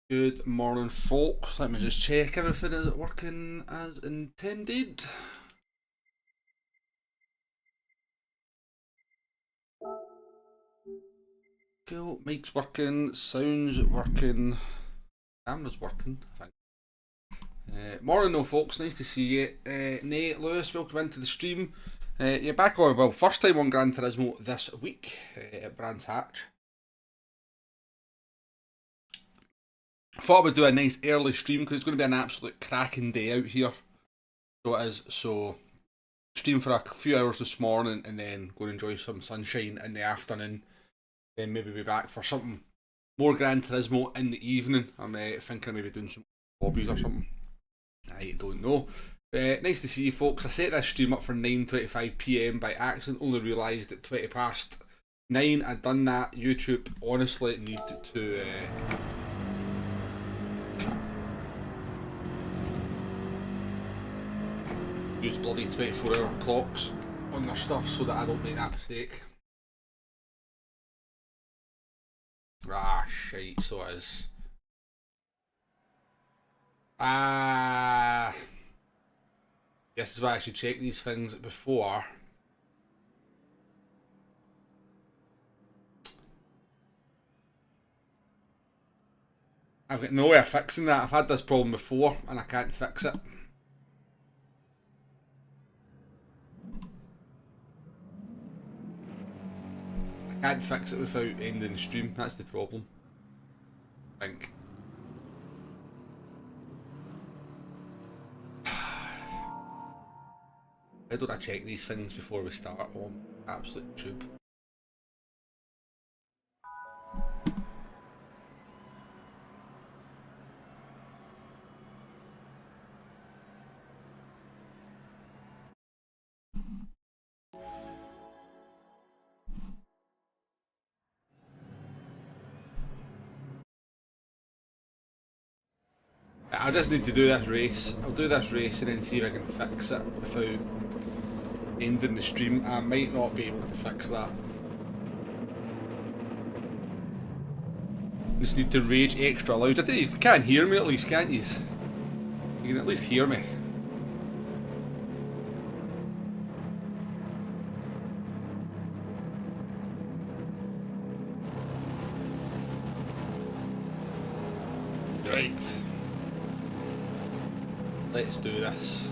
Good morning, folks. Let me just check everything is working as intended. Cool. Mic's working, sound's working, camera's working, I think. Morning, no folks. Nice to see you. Nate, Lewis, welcome into the stream. You're back on, well, first time on Gran Turismo this week at Brands Hatch. I thought I would do a nice early stream because it's going to be an absolute cracking day out here. So it is. So stream for a few hours this morning and then go and enjoy some sunshine in the afternoon. Then maybe be back for something more Gran Turismo in the evening. I'm thinking of maybe doing some hobbies or something. I don't know. Nice to see you folks. I set this stream up for 9:25 PM by accident. Only realised at 20 past 9 I'd done that. YouTube honestly needed to... use bloody 24-hour clocks on their stuff so that I don't make that mistake. Ah, shite, so it is. This is why I should check these things before. I've got no way of fixing that. I've had this problem before and I can't fix it. I can't fix it without ending the stream, that's the problem. I think. Why don't I check these things before we start? Oh, absolute tube. I just need to do this race. I'll do this race and then see if I can fix it without ending the stream. I might not be able to fix that. Just need to rage extra loud. I think you can hear me at least, can't you? You can at least hear me. Right. Let's do this.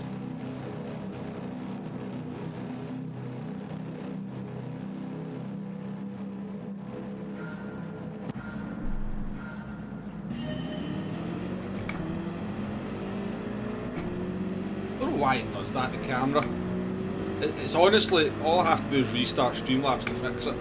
I don't know why it does that, the camera. It's honestly, all I have to do is restart Streamlabs to fix it.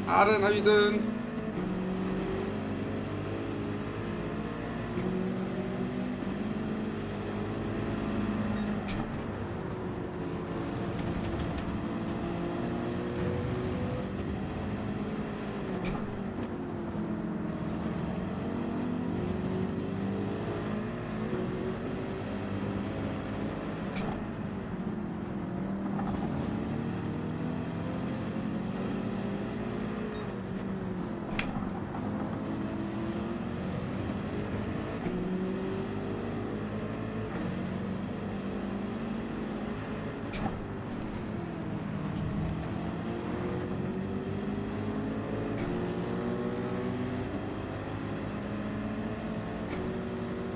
Aaron, how you doing?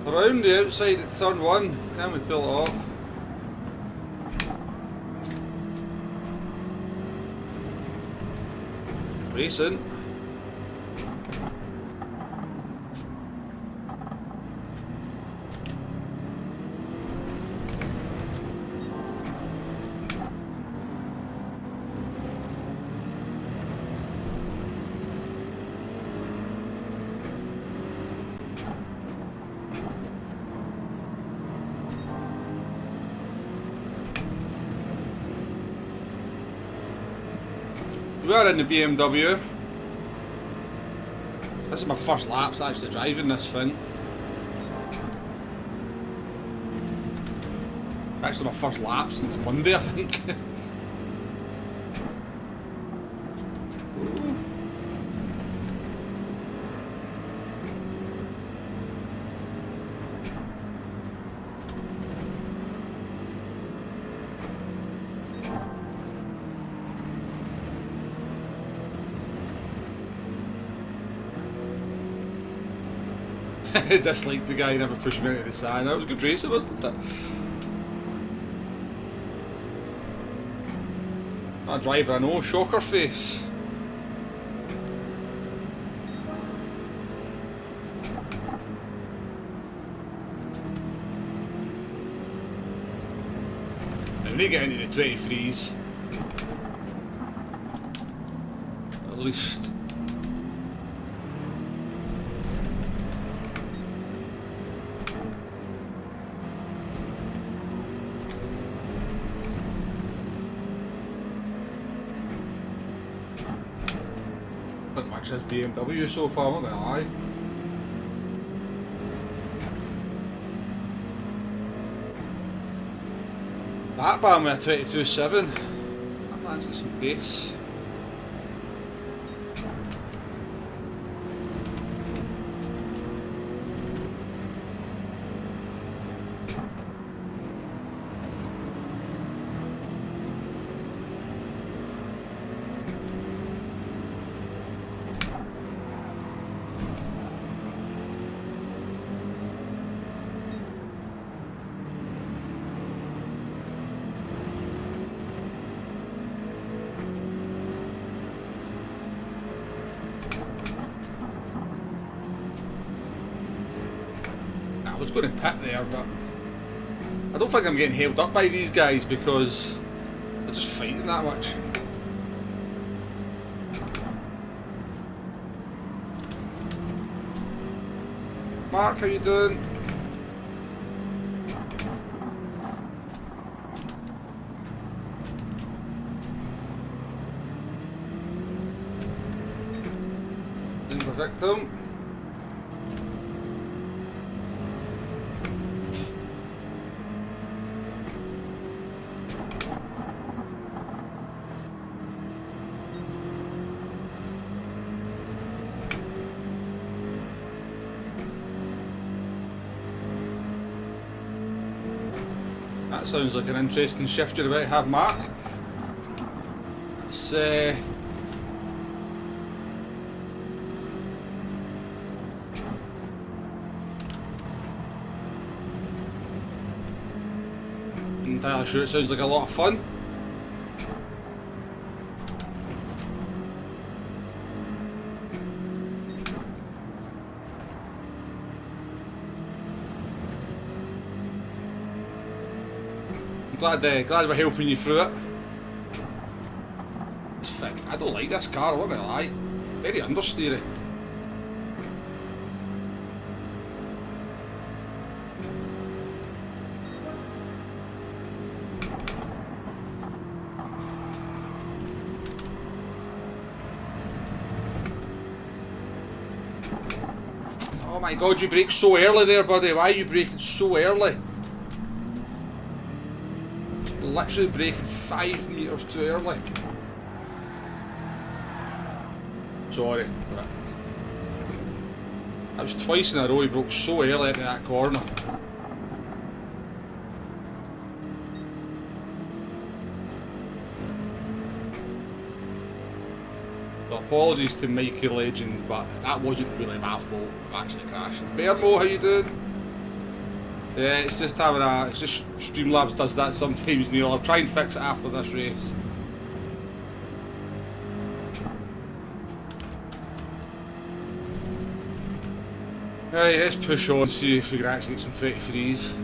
Around the outside at turn 1, can we pull it off? Racing. we are in the BMW. This is my first laps actually driving this thing. Actually my first lap since Monday, I think. I disliked the guy who never pushed me into the side. That was a good racing, wasn't it? That driver I know, shocker face. Now, when they get into the 23s, at least. Says BMW so far, I'm not gonna lie. That band with a 22.7. That man's got some pace. I was going to pit there, but I don't think I'm getting held up by these guys because they're just fighting that much. Mark, how you doing? Looking for victim. That sounds like an interesting shift you're about to have, Mark. It's I'm entirely sure it sounds like a lot of fun. Glad we're helping you through it. This thing, I don't like this car, I'm not gonna lie. Very understeery. Oh my god, you brake so early there, buddy. Why are you braking so early? Literally braking 5 meters too early. Sorry, but that was twice in a row he broke so early into that corner. So apologies to Mikey Legend, but that wasn't really my fault of actually crashing. Bearmo, how you doing? Yeah, it's just Streamlabs does that sometimes, Neil. I'll try and fix it after this race. Right, let's push on, see if we can actually get some 23s.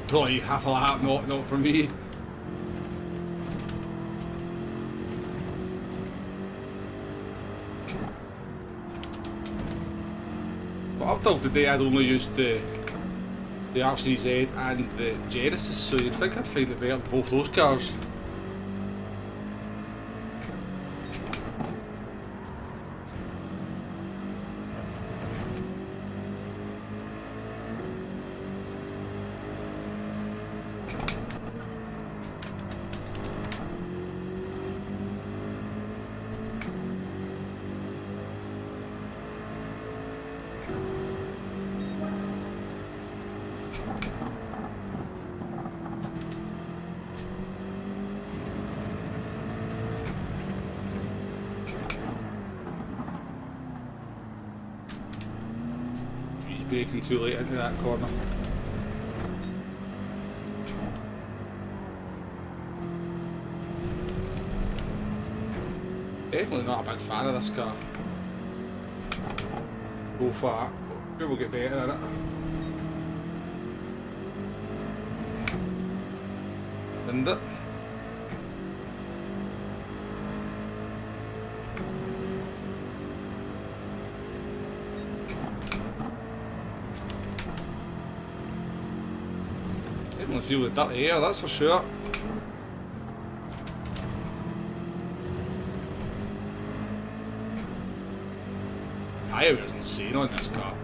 Totally half a lap, not for me. But up till today I'd only used the RCZ and the Genesis, so you'd think I'd find it better than both those cars. Braking too late into that corner. Definitely not a big fan of this car. Go far. Sure we'll get better at it. Didn't it? Definitely feel the dirty air, that's for sure. Tyre wear's insane on this car.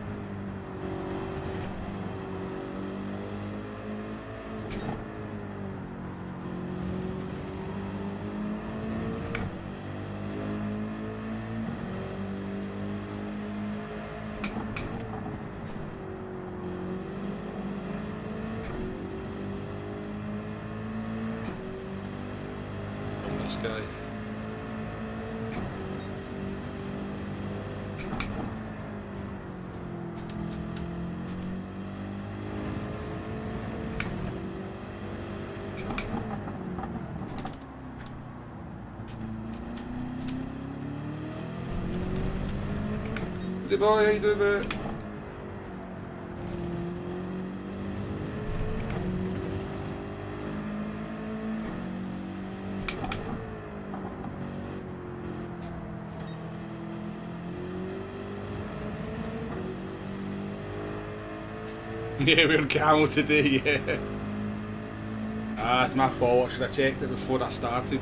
This guy. Hey boy, how you doing, mate? Yeah, we're camel today, yeah. Ah, it's my fault. I should have checked it before I started.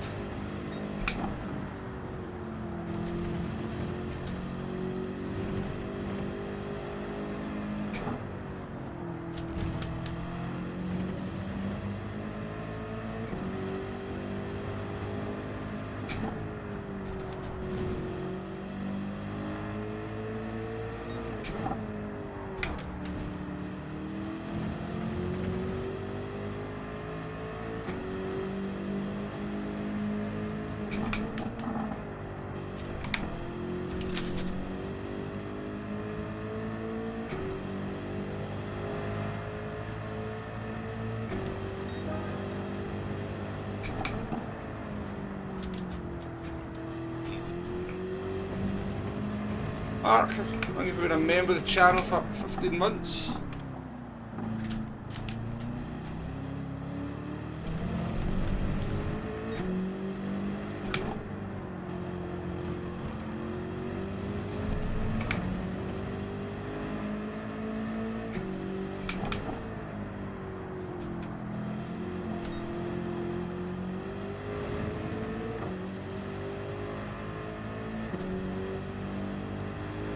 Mark, thank you for being a member of the channel for 15 months.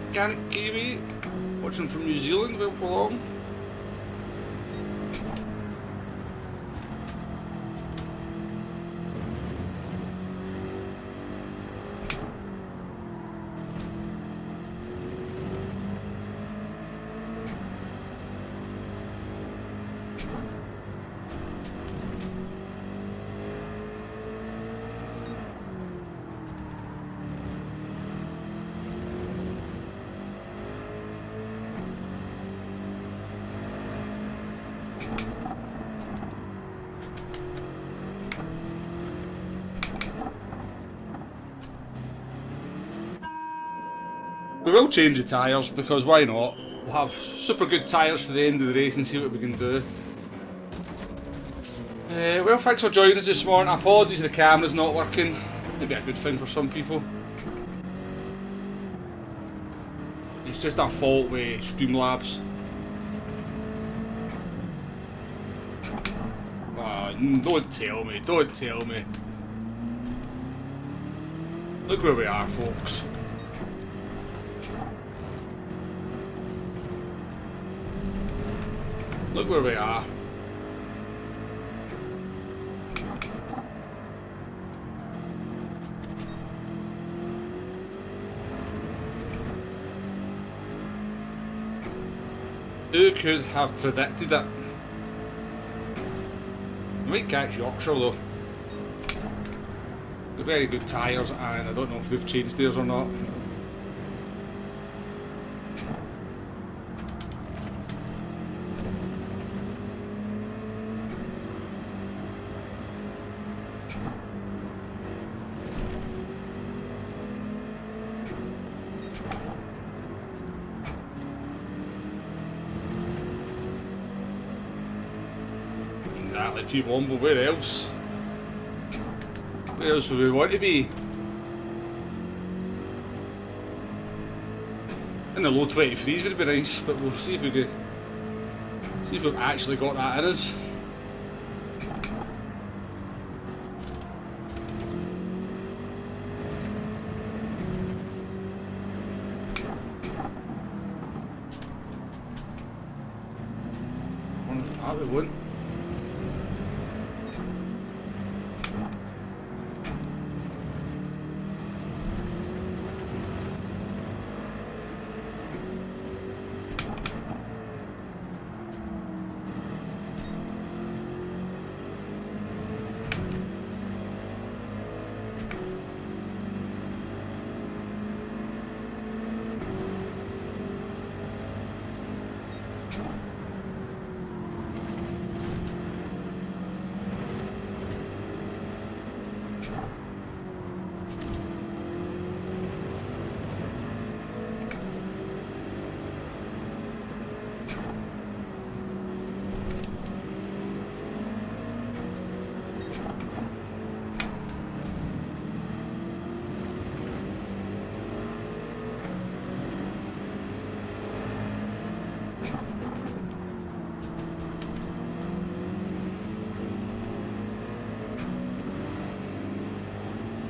Mechanic Kiwi, watching from New Zealand, welcome along. We will change the tyres because why not? We'll have super good tyres for the end of the race and see what we can do. Well, thanks for joining us this morning. Apologies the camera's not working. Maybe a good thing for some people. It's just a fault with Streamlabs. Don't tell me, don't tell me. Look where we are, folks. Look where we are. Who could have predicted it? I might catch Yorkshire though. They're very good tyres, and I don't know if they've changed theirs or not. Exactly, P1, but where else? Where else would we want to be? In the low 23s would be nice, but we'll see if we could. See if we've actually got that in us. That we won't.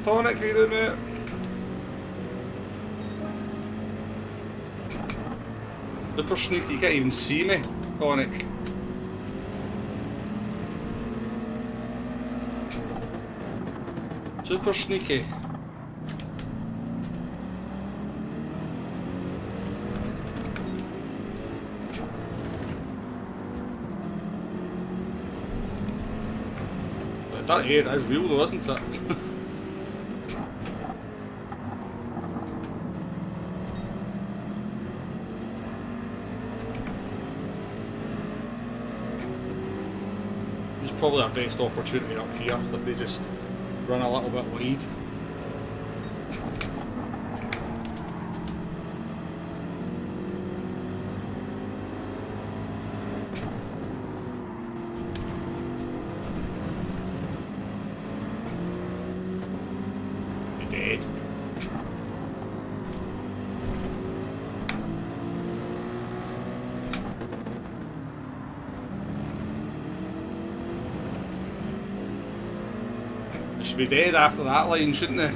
Tonic, how you doing, mate? Super sneaky, you can't even see me, Tonic. Super sneaky. That air is real though, isn't it? Probably our best opportunity up here if they just run a little bit wide. You're dead. Should be dead after that line, shouldn't they?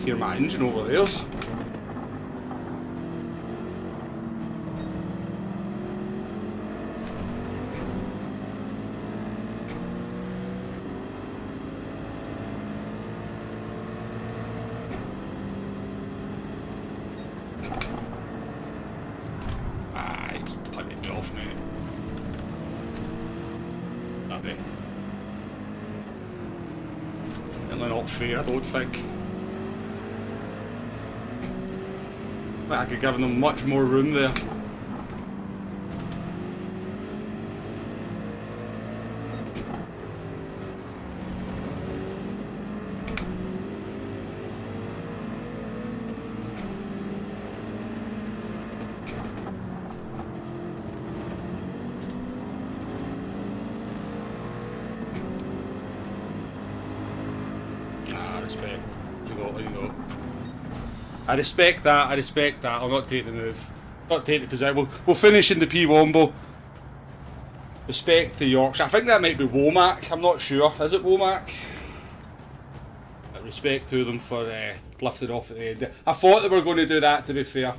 Hear my engine over there. me off, mate. That way. Really not fair, I don't think. I could give them much more room there. Respect. There you go. I respect that, I'll not take the move. Not take the position. We'll finish in the P-Wombo. Respect to Yorkshire. I think that might be Womack, I'm not sure. Is it Womack? Respect to them for lifting off at the end. I thought they were going to do that, to be fair.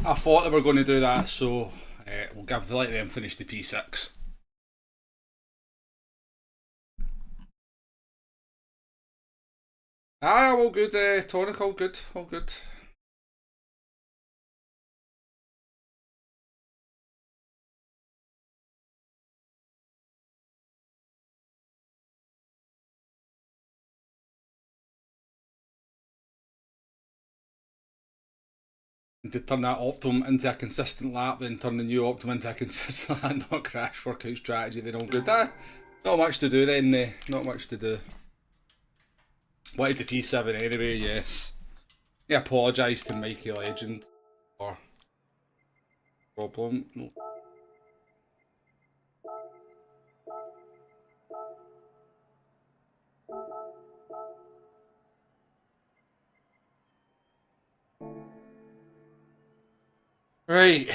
I thought they were going to do that, so we'll let them finish the P6. Ah, all good, Tonic, all good, all good. To turn that Optimum into a consistent lap, then turn the new Optimum into a consistent lap, not crash workout strategy, then all good. Not much to do then, not much to do. Wanted the P7 anyway, yes. I apologise to Mikey Legend for problem. No. Right.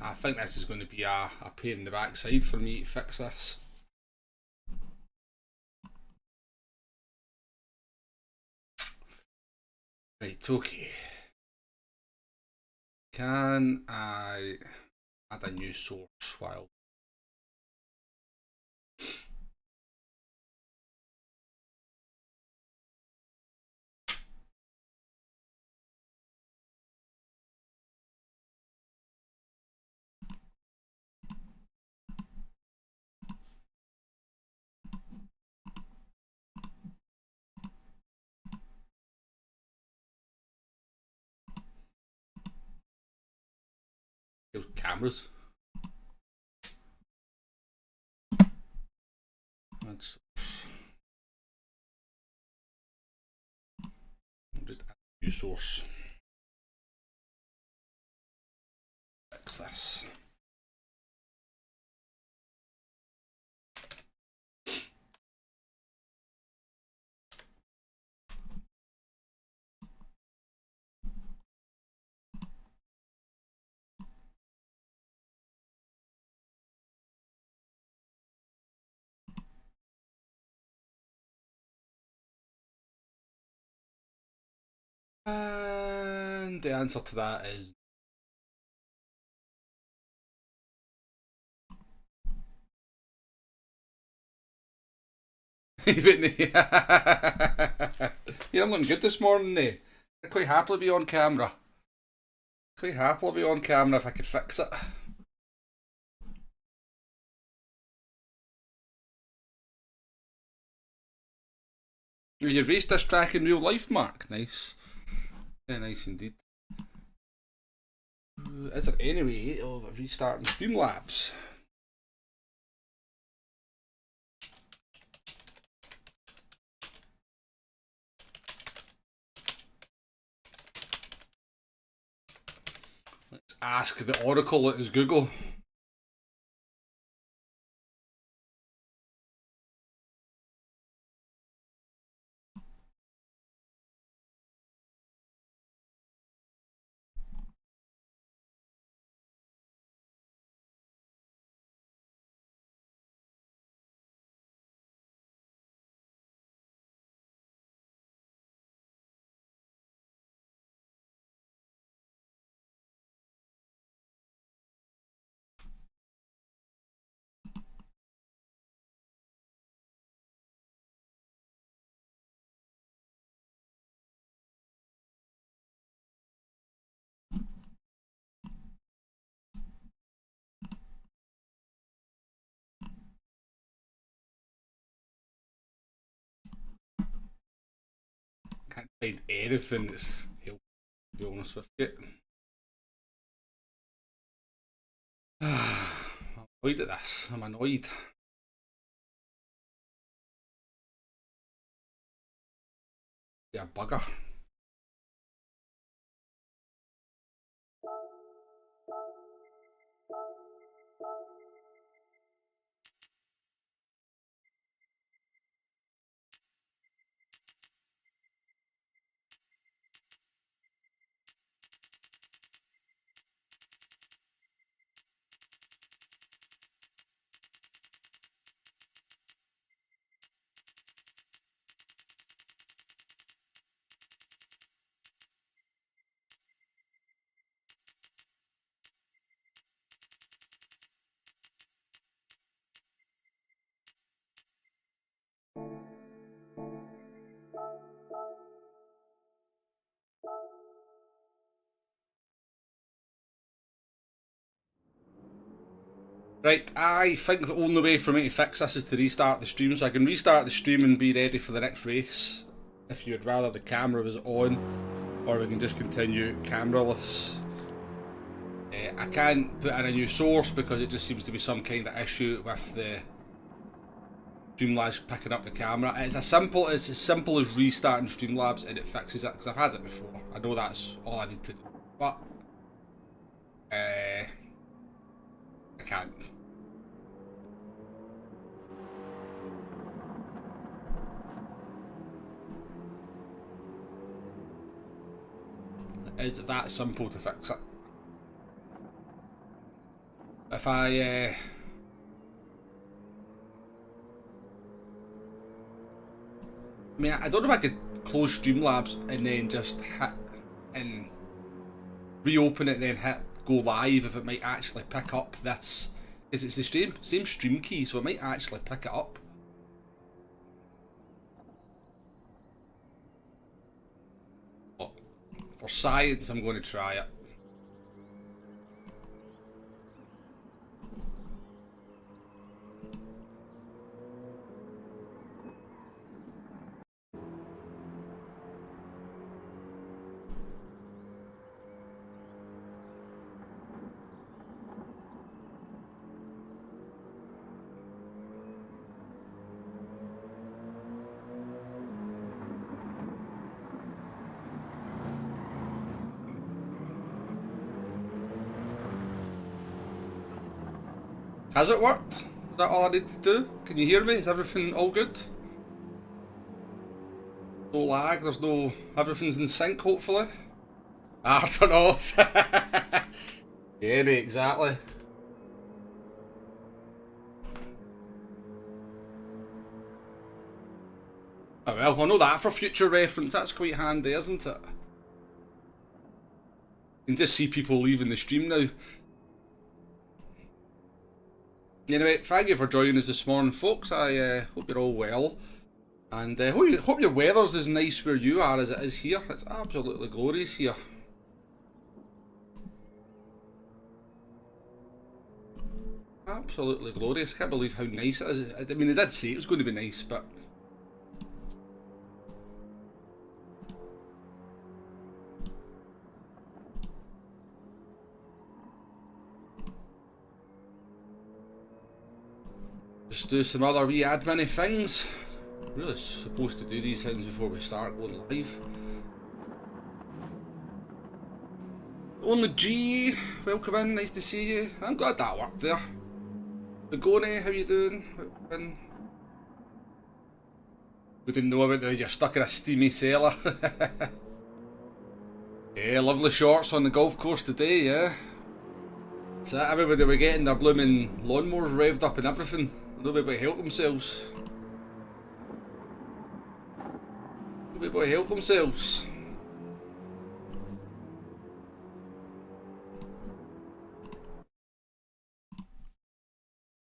I think this is going to be a pain in the backside for me to fix this. Right, okay. Can I add a new source while cameras? Let's just add a new source. Fix this. And the answer to that is yeah, I'm looking good this morning, I'd quite happily be on camera. Quite happily be on camera if I could fix it. You raced this track in real life, Mark. Nice. Yeah, nice indeed. Is there any way of restarting Streamlabs? Let's ask the Oracle that is Google. can't find anything that's helpful, to be honest with you. I'm annoyed at this. I'm annoyed. Yeah, bugger. Right, I think the only way for me to fix this is to restart the stream, so I can restart the stream and be ready for the next race. If you would rather the camera was on, or we can just continue cameraless. I can't put in a new source because it just seems to be some kind of issue with the Streamlabs picking up the camera. It's as simple as restarting Streamlabs and it fixes it, because I've had it before. I know that's all I need to do, but I can't. It's that simple to fix it. If I mean, I don't know if I could close Streamlabs and then just hit and reopen it and then hit go live, if it might actually pick up this. Because it's the same stream key, so it might actually pick it up. But for science, I'm going to try it. Has it worked? Is that all I need to do? Can you hear me? Is everything all good? No lag, there's no... everything's in sync, hopefully? I don't know. Yeah, mate, exactly. Oh well, I know that for future reference. That's quite handy, isn't it? You can just see people leaving the stream now. Anyway, thank you for joining us this morning, folks. I hope you're all well. And hope your weather's as nice where you are as it is here. It's absolutely glorious here. Absolutely glorious. I can't believe how nice it is. I mean, I did say it was going to be nice, but... just do some other wee admin things. Really supposed to do these things before we start going live. Only G, welcome in, nice to see you. I'm glad that worked there. Begoni, how you doing? We didn't know about you're stuck in a steamy cellar. Yeah, lovely shorts on the golf course today, yeah. So everybody were getting their blooming lawnmowers revved up and everything. Nobody would help themselves. Nobody would help themselves.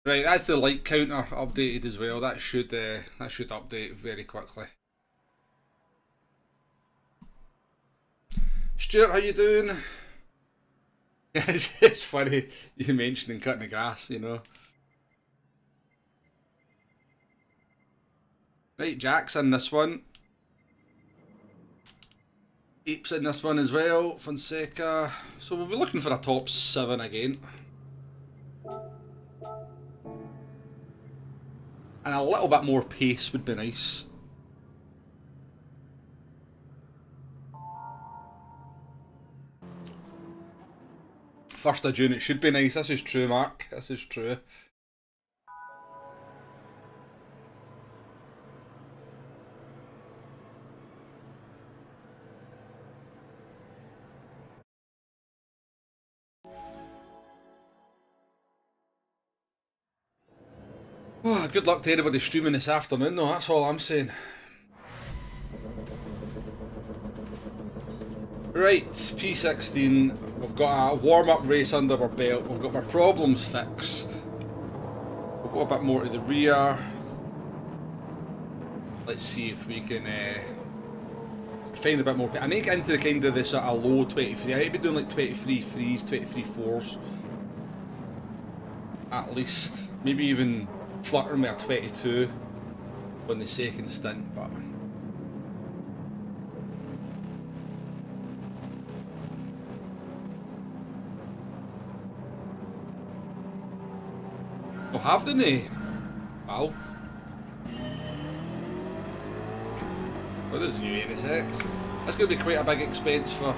Right, that's the light counter updated as well. That should update very quickly. Stuart, how you doing? It's funny you mentioning cutting the grass, you know. Right, Jack's in this one. Apes in this one as well, Fonseca. So we'll be looking for a top 7 again. And a little bit more pace would be nice. First of June, it should be nice. This is true, Mark. This is true. Oh, good luck to anybody streaming this afternoon, though. That's all I'm saying. Right, P16. We've got a warm-up race under our belt. We've got our problems fixed. We'll go a bit more to the rear. Let's see if we can find a bit more. I need to get into the kind of this sort of low 23. I need to be doing like 23 threes, 23 fours. At least. Maybe even flirting with a 22 on the second stint, but oh, have they now? Wow. Well, there's a new NSX. That's going to be quite a big expense for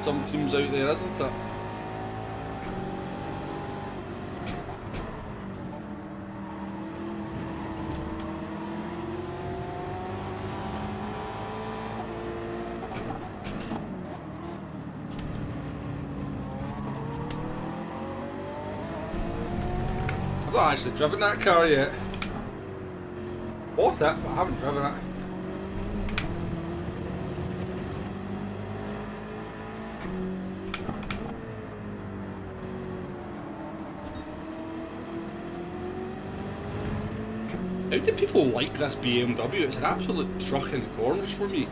some teams out there, isn't it? I've not actually driven that car yet. Bought it, but I haven't driven it. How do people like this BMW? It's an absolute truck in the corners for me.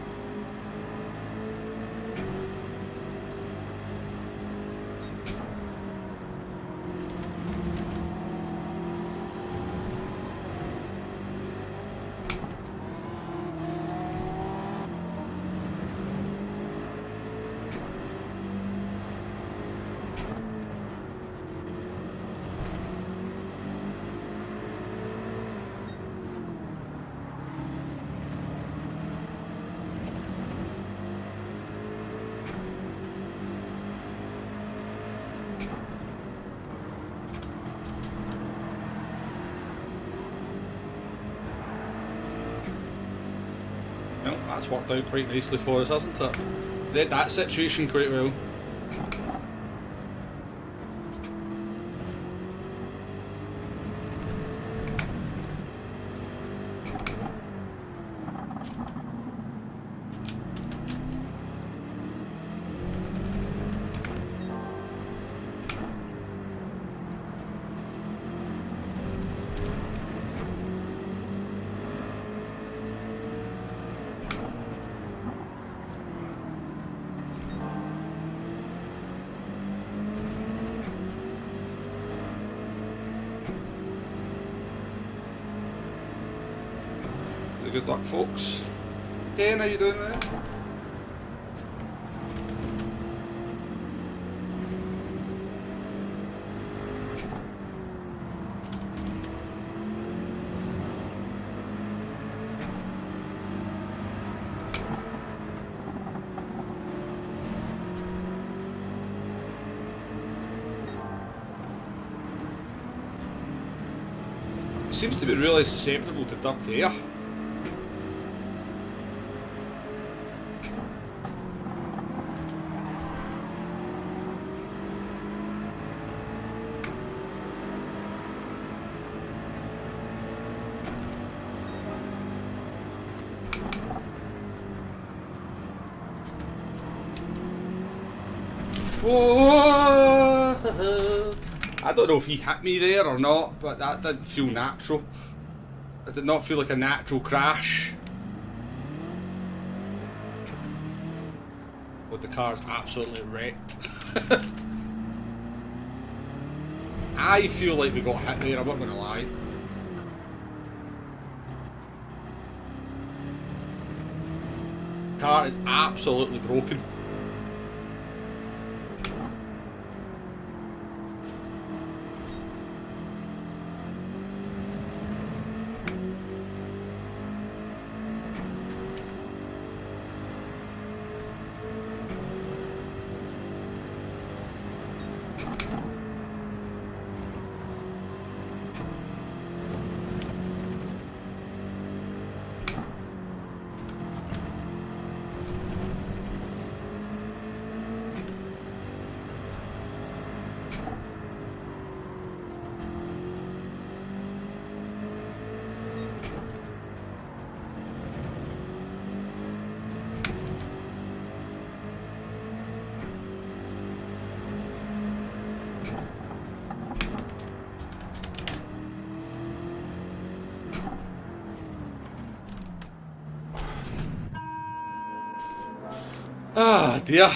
Well, that's worked out quite nicely for us, hasn't it? Read that situation quite well. Good luck, folks. Ken, how you doing there? Seems to be really susceptible to duct air. Whoa! I don't know if he hit me there or not, but that didn't feel natural. It did not feel like a natural crash. But the car's absolutely wrecked. I feel like we got hit there, I'm not going to lie. car is absolutely broken. Ah, dear.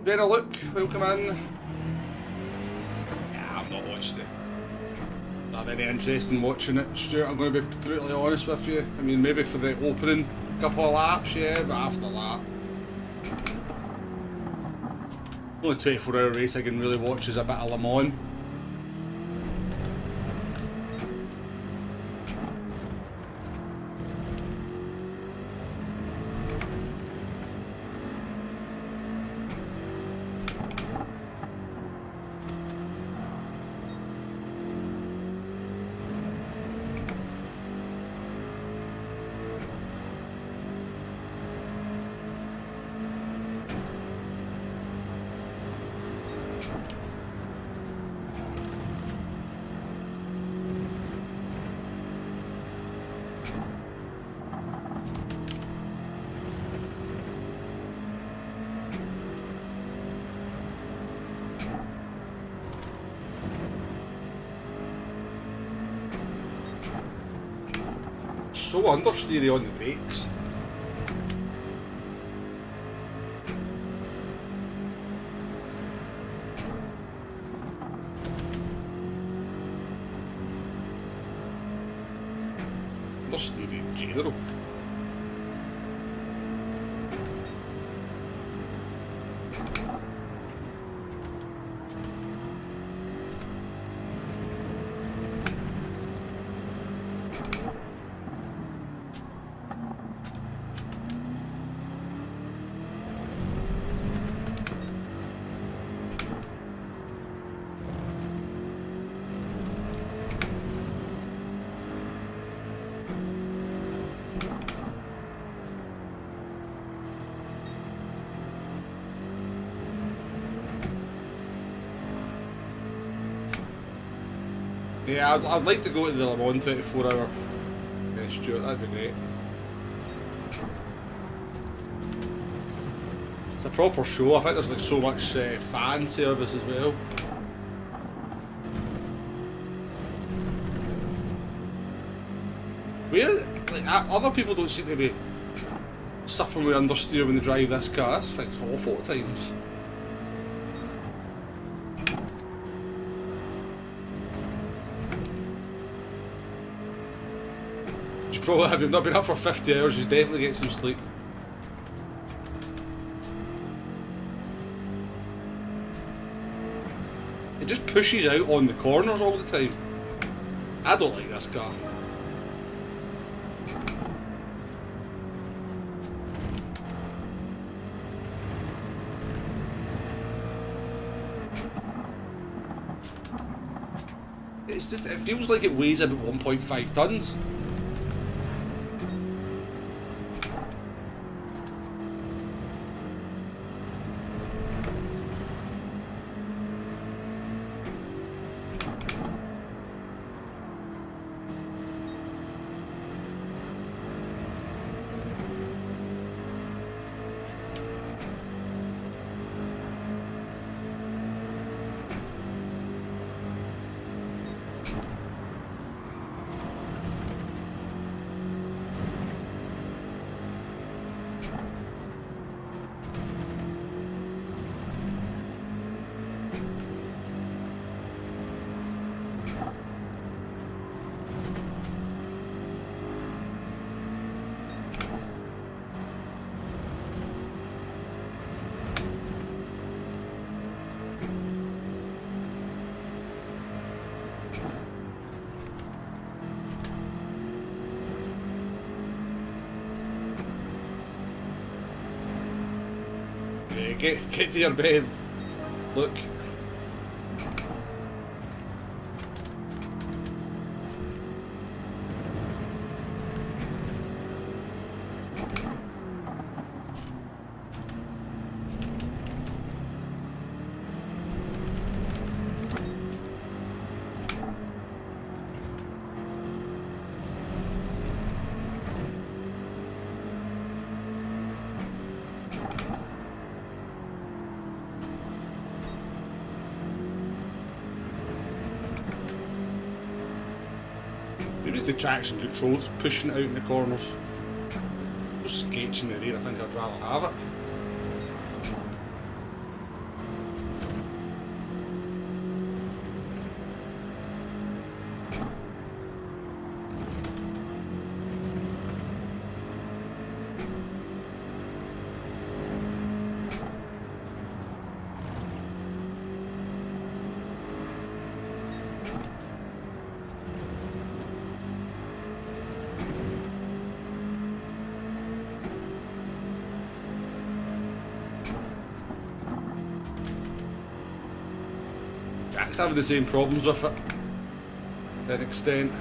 Jenna, look, welcome in. Yeah, I've not watched it. Not very interesting watching it, Stuart, I'm going to be brutally honest with you. I mean, maybe for the opening couple of laps, yeah, but after that. Only 24-hour race I can really watch is a bit of Le Mans. So understeery on the brakes. Understeery in general. Yeah, I'd like to go to the Le Mans 24-hour. Yeah, Stuart, that'd be great. It's a proper show. I think there's like so much fan service as well. Where, like, other people don't seem to be suffering with understeer when they drive this car. This thing's awful at times. Probably, if you've not been up for 50 hours, you definitely get some sleep. It just pushes out on the corners all the time. I don't like this car. It's just, it feels like it weighs about 1.5 tons. Yeah, get to your bed. Look. Maybe it's the traction control that's pushing it out in the corners. Just sketching the rear, I think I'd rather have it. Jack's having the same problems with it, to an extent.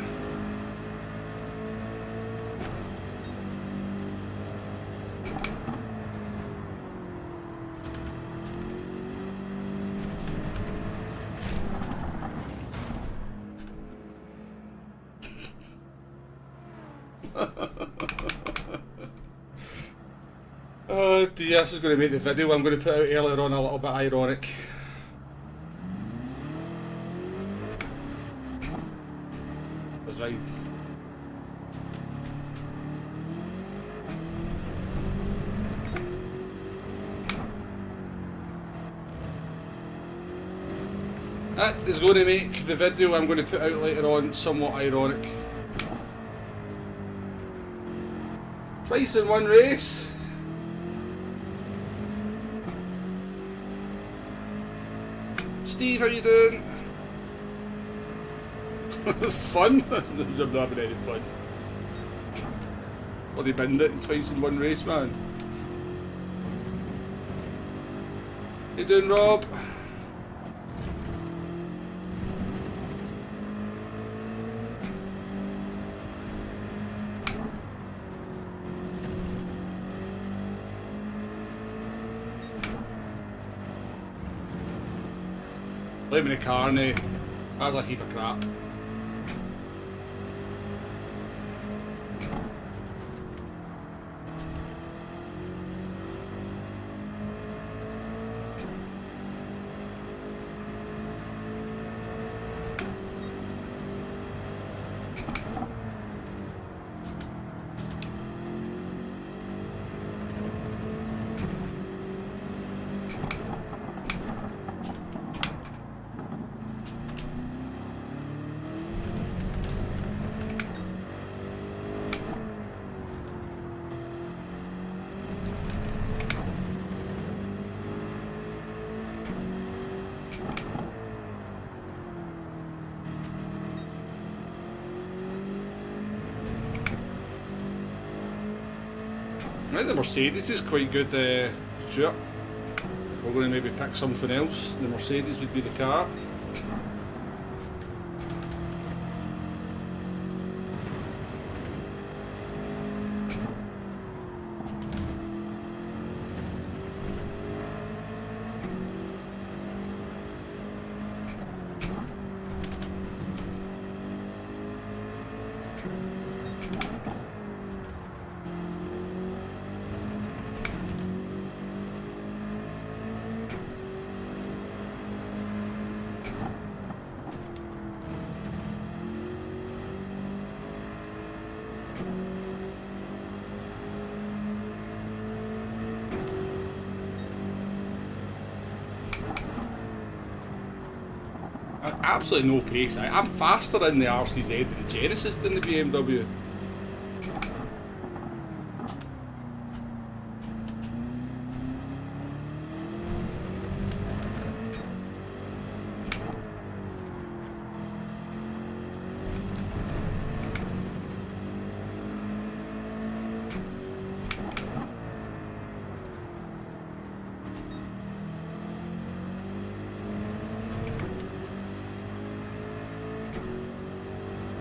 Oh dear, this is going to make the video I'm going to put out earlier on a little bit ironic. Right. That is going to make the video I'm going to put out later on somewhat ironic. Twice in one race. Steve, how you doing? Fun? I'm not having any fun. Bloody binned it twice in one race, man. How you doing, Rob? Leaving the car now. That's a heap of crap. I think the Mercedes is quite good, Stuart. We're going to maybe pick something else. The Mercedes would be the car. Absolutely no pace. I'm faster in the RCZ and the Genesis than the BMW.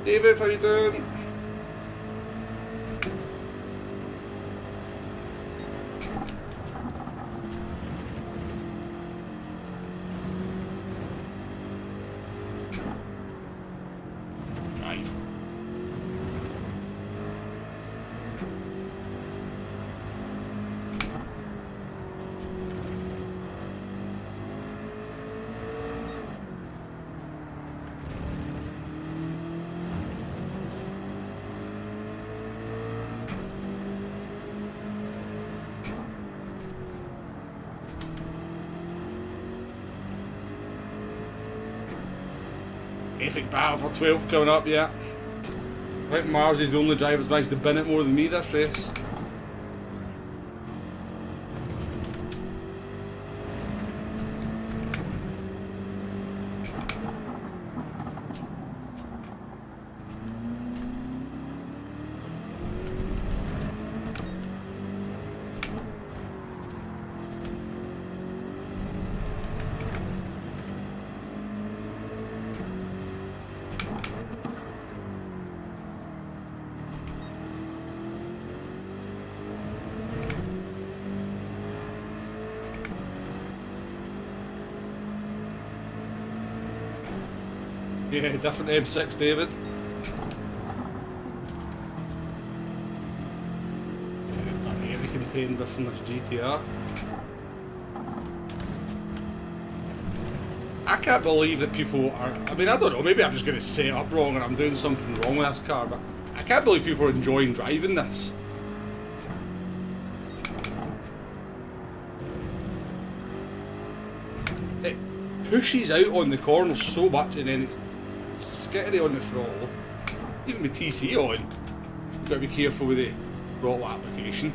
David, how you doing? Drive. Epic battle for 12 coming up, yeah. I think Mars is the only driver that's managed to bin it more than me this race. Yeah, different M6, David. Air contained from this GTR. I can't believe that people are. I mean, I don't know. Maybe I'm just going to set it up wrong and I'm doing something wrong with this car, but I can't believe people are enjoying driving this. It pushes out on the corners so much, and then it's skittery on the throttle. Even with TC on, you've got to be careful with the throttle application.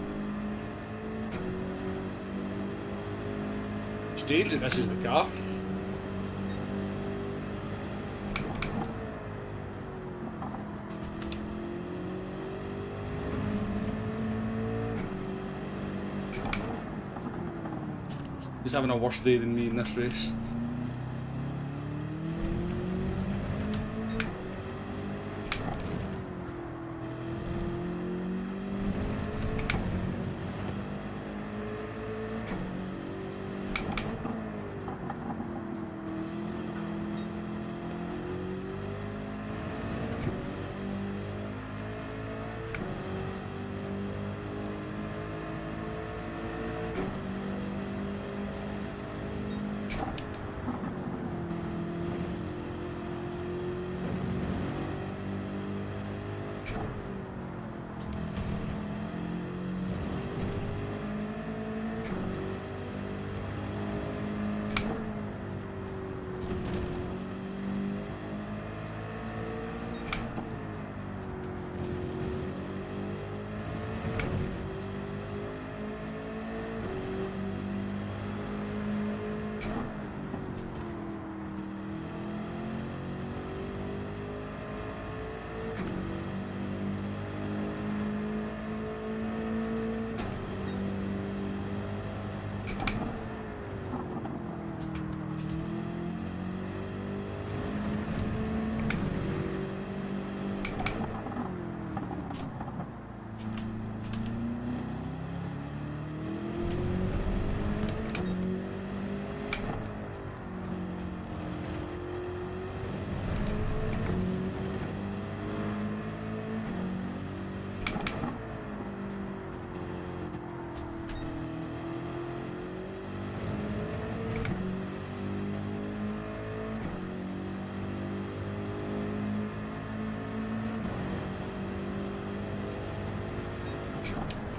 Strange that this is the car. He's having a worse day than me in this race.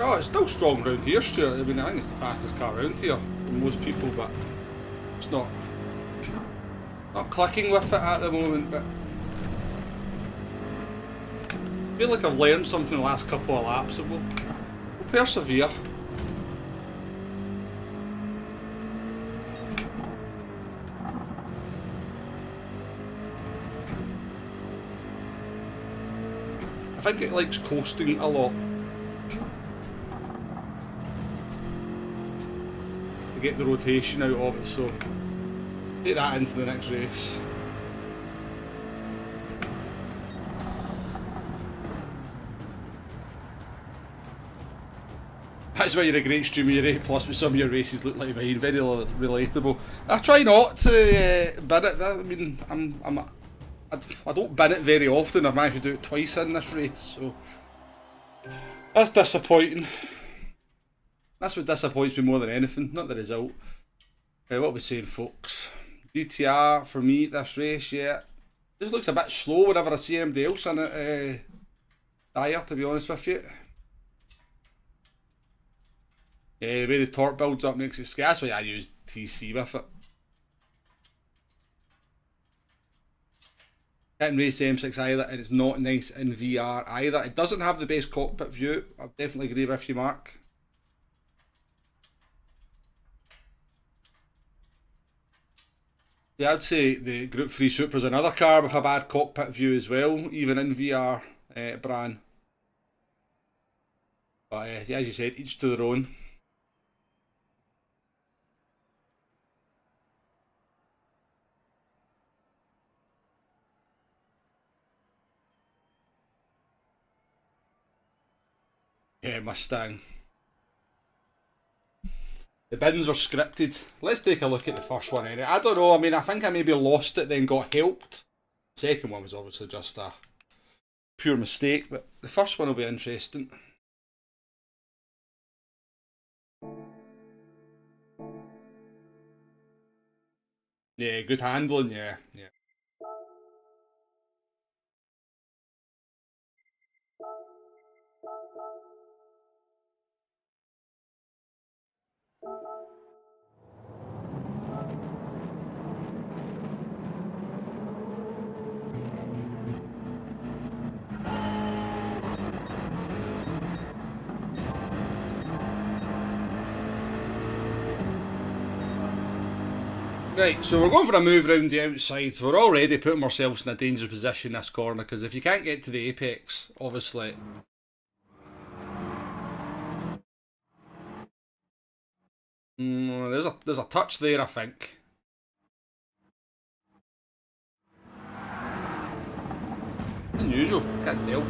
Oh, it's still strong around here, Stuart. I mean, I think it's the fastest car around here for most people, but it's not clicking with it at the moment. But I feel like I've learned something the last couple of laps, so we'll persevere. I think it likes coasting a lot. Get the rotation out of it, so take that into the next race. That's why you're a great streamer, you're 8 plus, but some of your races look like mine. Very relatable. I try not to bin it. I mean, I don't bin it very often. I've managed to do it twice in this race, so that's disappointing. That's what disappoints me more than anything, not the result. What are we saying, folks? GTR for me this race, yeah. This looks a bit slow whenever I see anybody else in it. Dire, to be honest with you. Yeah, the way the torque builds up makes it scary. That's why I use TC with it. Can't race M6 either, and it's not nice in VR either. It doesn't have the best cockpit view. I definitely agree with you, Mark. Yeah, I'd say the Group 3 Super's another car with a bad cockpit view as well, even in VR, Bran. But yeah, as you said, each to their own. Yeah, Mustang. The bins were scripted. Let's take a look at the first one anyway. I don't know, I mean, I think I maybe lost it, then got helped. The second one was obviously just a pure mistake, but the first one will be interesting. Yeah, good handling, yeah. Right, so we're going for a move around the outside, so we're already putting ourselves in a dangerous position this corner, because if you can't get to the apex, obviously... there's a touch there, I think. Unusual, can't tell.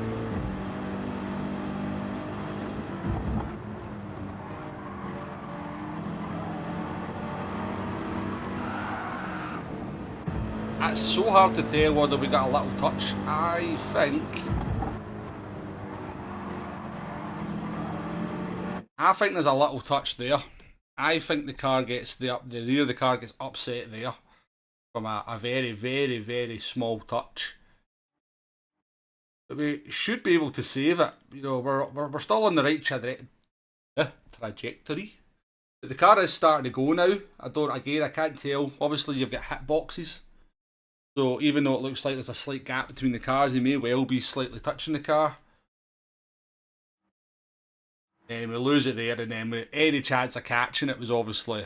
It's so hard to tell whether we got a little touch. I think there's a little touch there. I think the car gets the rear of the car gets upset there from a very, very, very small touch. But we should be able to save it. You know, we're still on the right trajectory. But the car is starting to go now. I can't tell. Obviously, you've got hitboxes. So even though it looks like there's a slight gap between the cars, he may well be slightly touching the car. And we lose it there, and then with any chance of catching it was obviously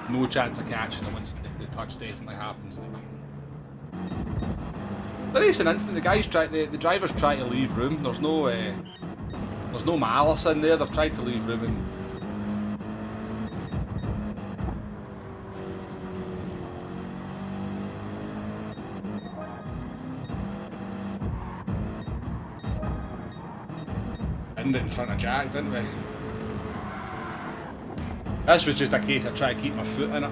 no chance of catching it once the touch definitely happens there. The racing instant, the drivers try to leave room. There's no malice in there. They've tried to leave room and it in front of Jack, didn't we? This was just a case of trying to keep my foot in it.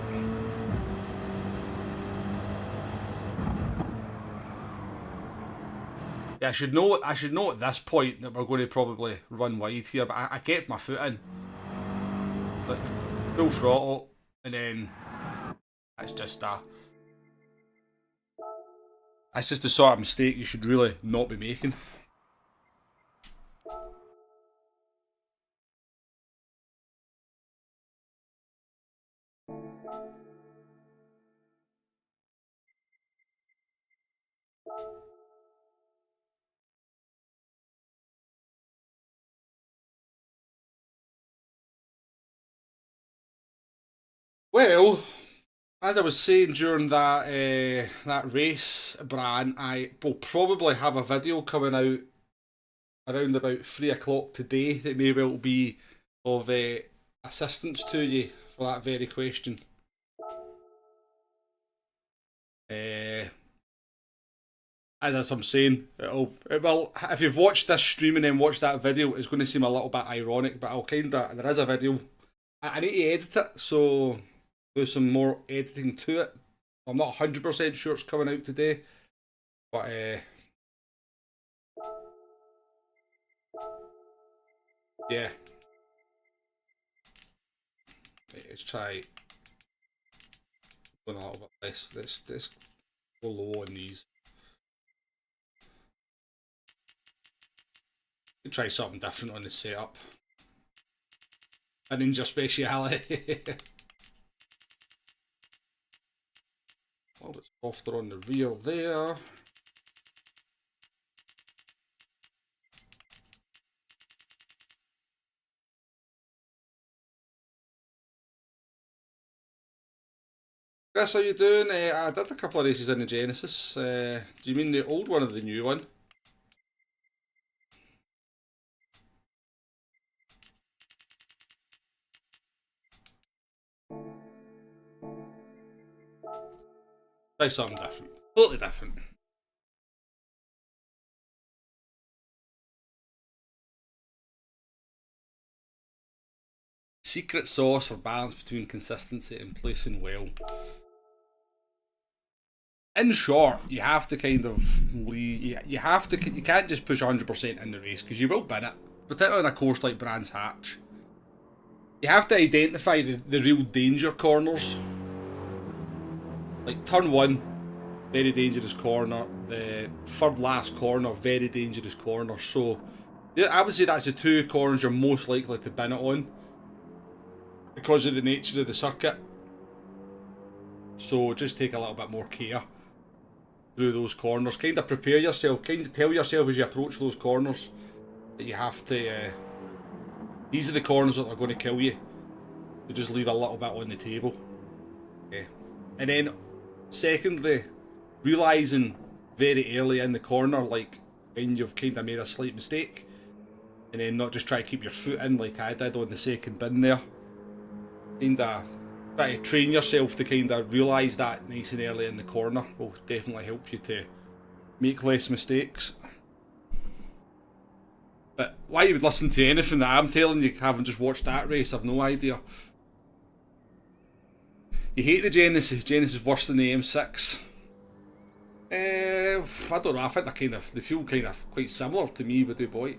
Yeah, I should know at this point that we're going to probably run wide here, but I kept my foot in. Like, full throttle, and then that's just the sort of mistake you should really not be making. Well, as I was saying during that race, Bran, I will probably have a video coming out around about 3 o'clock today that may well be of assistance to you for that very question. As I'm saying, well, if you've watched this stream and then watched that video, it's going to seem a little bit ironic, but there is a video. I need to edit it, so do some more editing to it. I'm not 100% sure it's coming out today, but yeah. Let's try going a little bit less. Let's go low on these. Could try something different on the setup. A ninja speciality. A little bit softer on the rear there. Chris, how you doing? I did a couple of races in the Genesis. Do you mean the old one or the new one? Try something different. Totally different. Secret sauce for balance between consistency and placing well. In short, you have to kind of you can't just push 100% in the race because you will bin it, particularly on a course like Brands Hatch. You have to identify the real danger corners. Like turn 1, very dangerous corner. The third last corner, very dangerous corner. So yeah, I would say that's the 2 corners you're most likely to bin it on because of the nature of the circuit. So just take a little bit more care through those corners. Kind of prepare yourself, kind of tell yourself as you approach those corners that you have to, these are the corners that are going to kill you. So just leave a little bit on the table. Okay. And then, secondly, realising very early in the corner, like when you've kind of made a slight mistake, and then not just try to keep your foot in like I did on the second bin there. Kind of try to train yourself to kind of realise that nice and early in the corner will definitely help you to make less mistakes. But why you would listen to anything that I'm telling you, having just watched that race, I've no idea. You hate the Genesis. Genesis worse than the M6. I don't know. I think they feel kind of quite similar to me with the boy.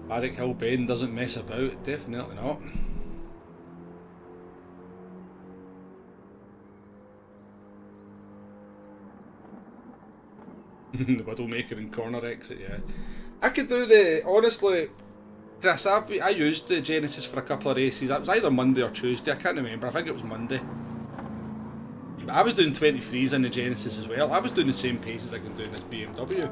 Barrack Hill Bend doesn't mess about, definitely not. The Widowmaker and corner exit, yeah. I could do honestly, Chris, I used the Genesis for a couple of races. It was either Monday or Tuesday, I can't remember, I think it was Monday. But I was doing 23s in the Genesis as well. I was doing the same paces I can do in this BMW.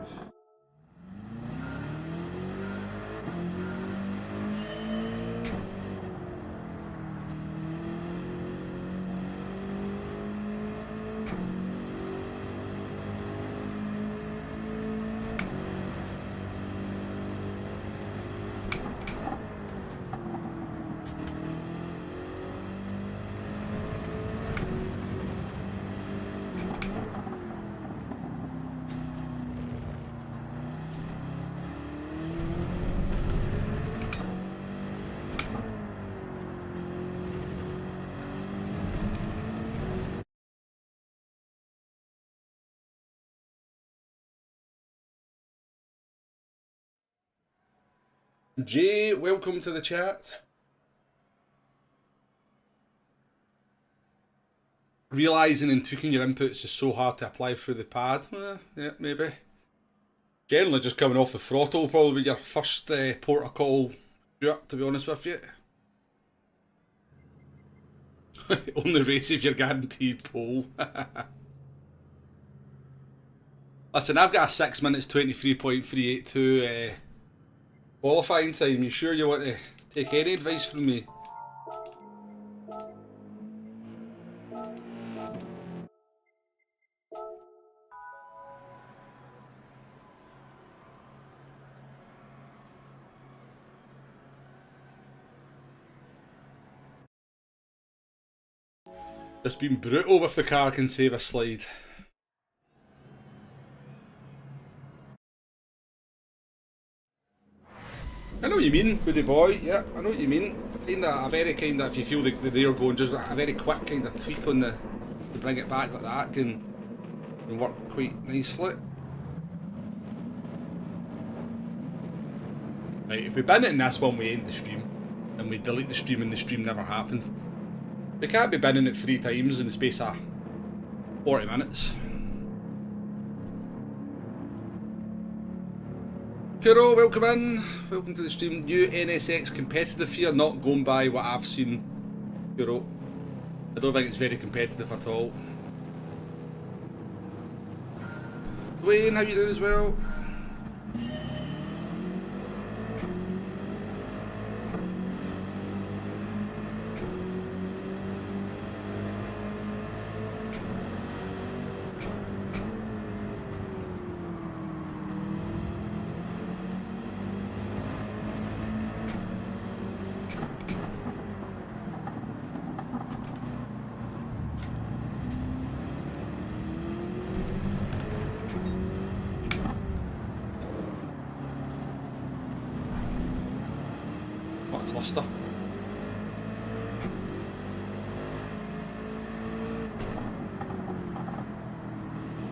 Jay, welcome to the chat. Realising and tweaking your inputs is so hard to apply through the pad. Yeah, maybe. Generally just coming off the throttle probably your first port of call, Stuart, to be honest with you. Only race if you're guaranteed pole. Listen, I've got a 6 minutes 23.382 qualifying time. You sure you want to take any advice from me? Just being brutal with the car can save a slide. I know what you mean, Woody boy. Yeah, I know what you mean. Kinda a very kinda, if you feel the rear going, just a very quick kind of tweak on the to bring it back like that can work quite nicely. Right, if we bin it in this one, we end the stream, and we delete the stream, and the stream never happened. We can't be binning it 3 times in the space of 40 minutes. Kuro, welcome in. Welcome to the stream. New NSX competitive here, not going by what I've seen. Kuro, I don't think it's very competitive at all. Dwayne, how you doing as well? Cluster.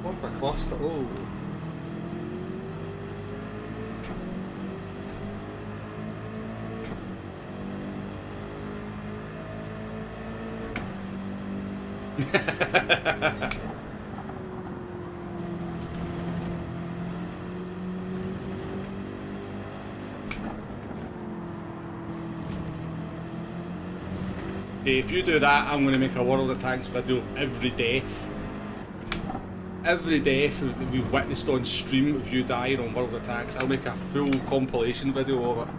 What a cluster, oh. If you do that, I'm going to make a World of Tanks video of every death. Every death that we've witnessed on stream of you dying on World of Tanks. I'll make a full compilation video of it.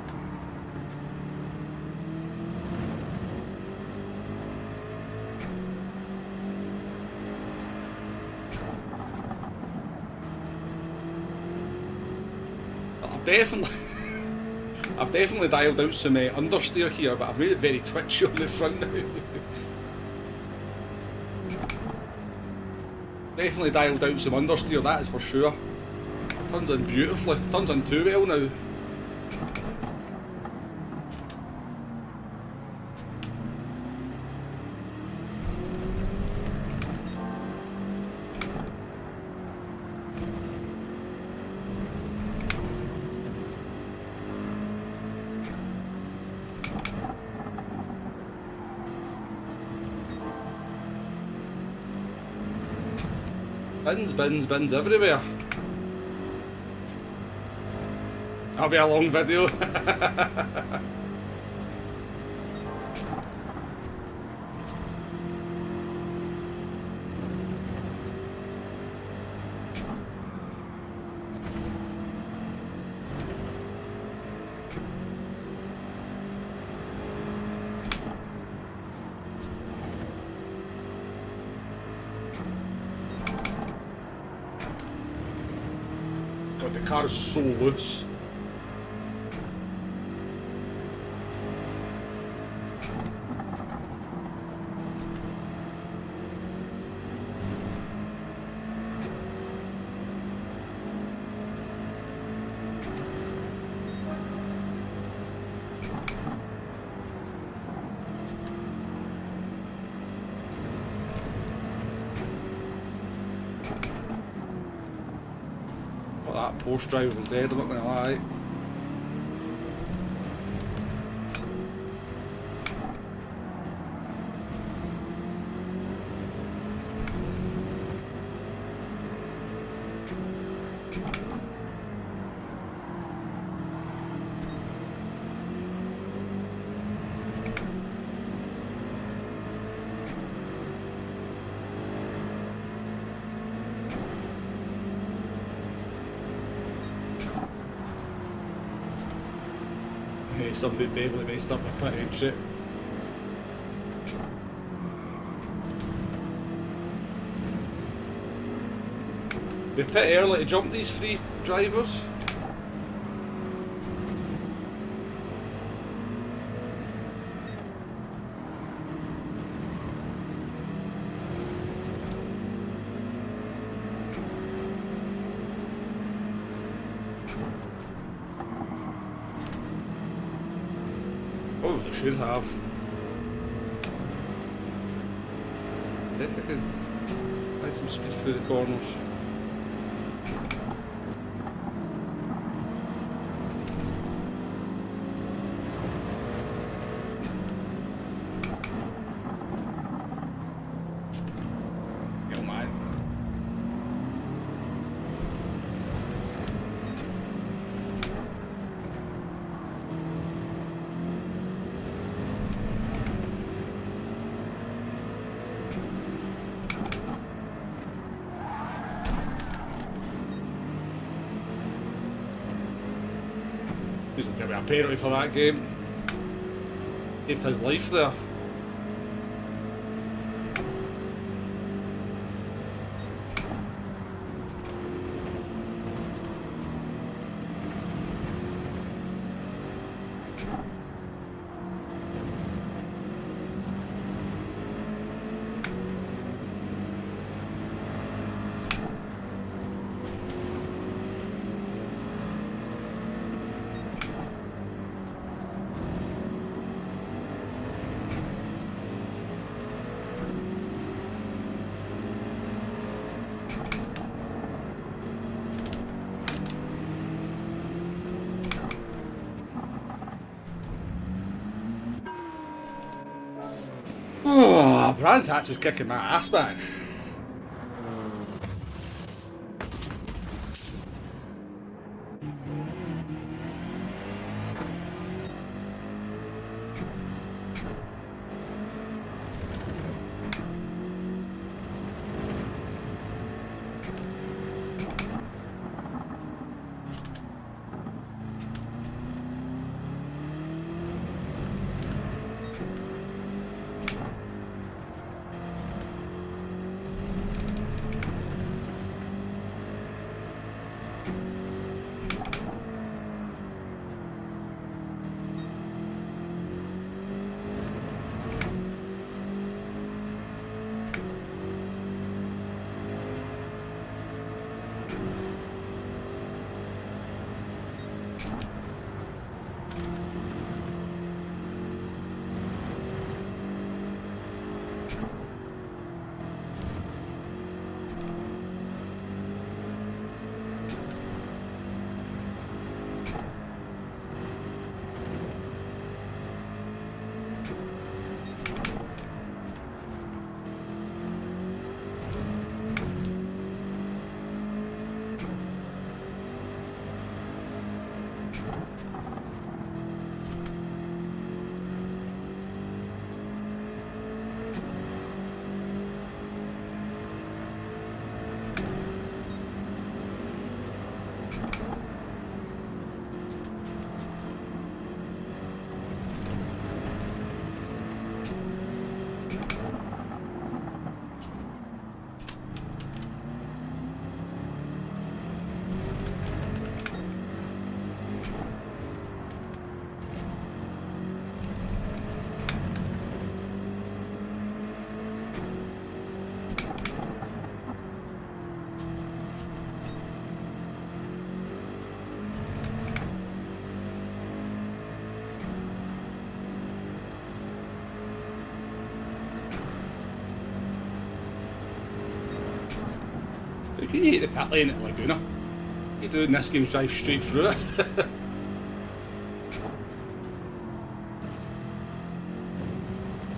I've definitely dialed out some understeer here, but I've made it very twitchy on the front now. Definitely dialed out some understeer, that is for sure. Turns in beautifully, turns in too well now. Bins everywhere. That'll be a long video. The car is so loose. That Porsche driver was dead, I'm not going to lie. Somebody definitely messed up the pit entry. We pit early to jump these 3 drivers. Oh, they should have. Yeah, I can buy some speed through the corners. He's going to give me a penalty for that game. Saved his life there. Oh, Brands Hatch is kicking my ass, man. You hate the pit lane at Laguna. You do in this game, drive straight through it.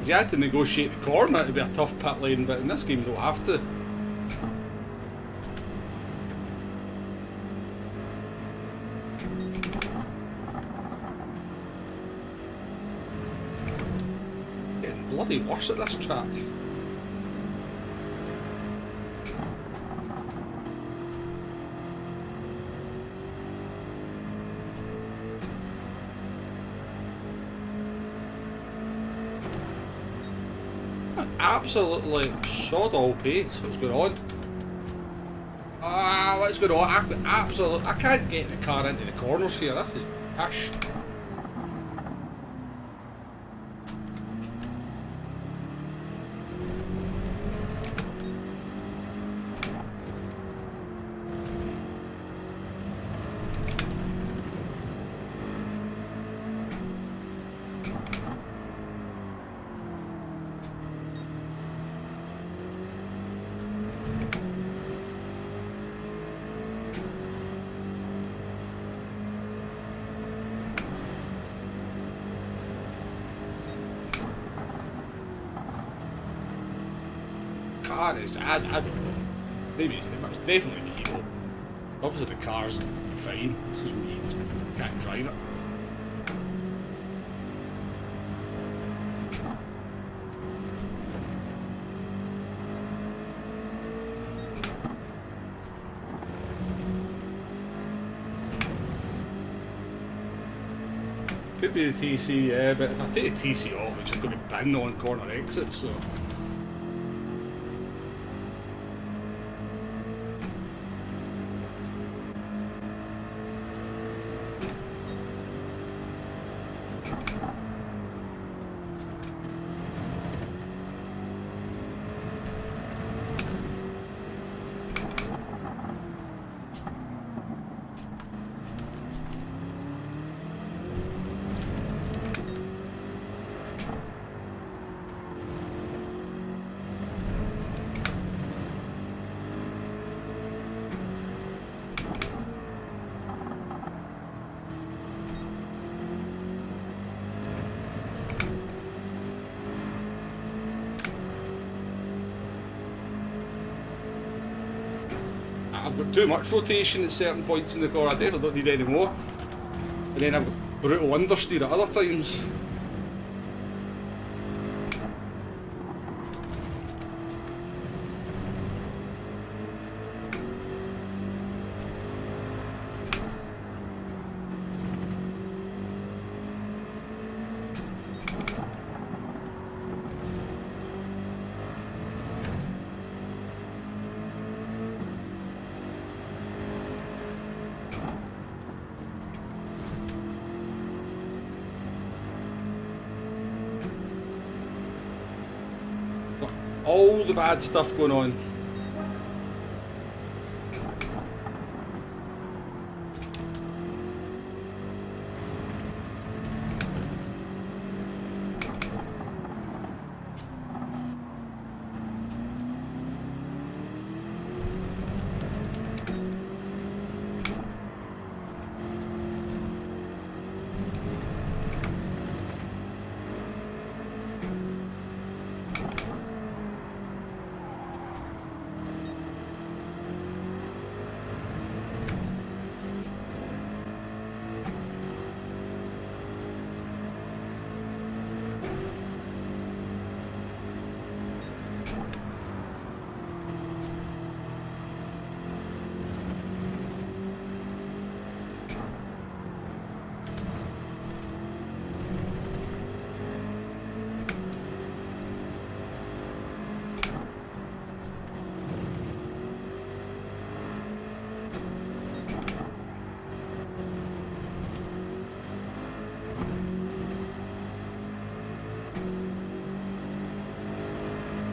If you had to negotiate the corner, it'd be a tough pit lane, but in this game you don't have to. Getting bloody worse at this track. Absolutely sod all pace. What's going on? Ah, what's going on? I can't get the car into the corners here. This is pish. honest, I don't know. Maybe it's definitely me though. Obviously the car's fine, it's just me just can't drive it. Could be the TC, yeah, but if I take the TC off, it's just going to bin on corner exits, so. I've got too much rotation at certain points in the car, I definitely don't need any more. And then I've got brutal understeer at other times. All the bad stuff going on.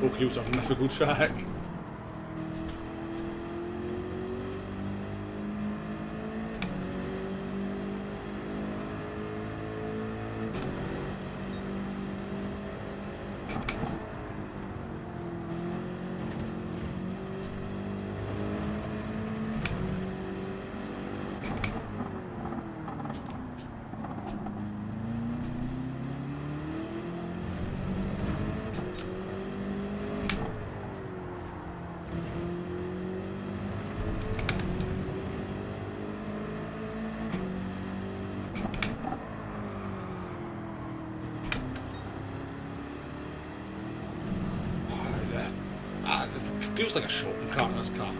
Okay, was a mythical track. It feels like a shopping cart, this car.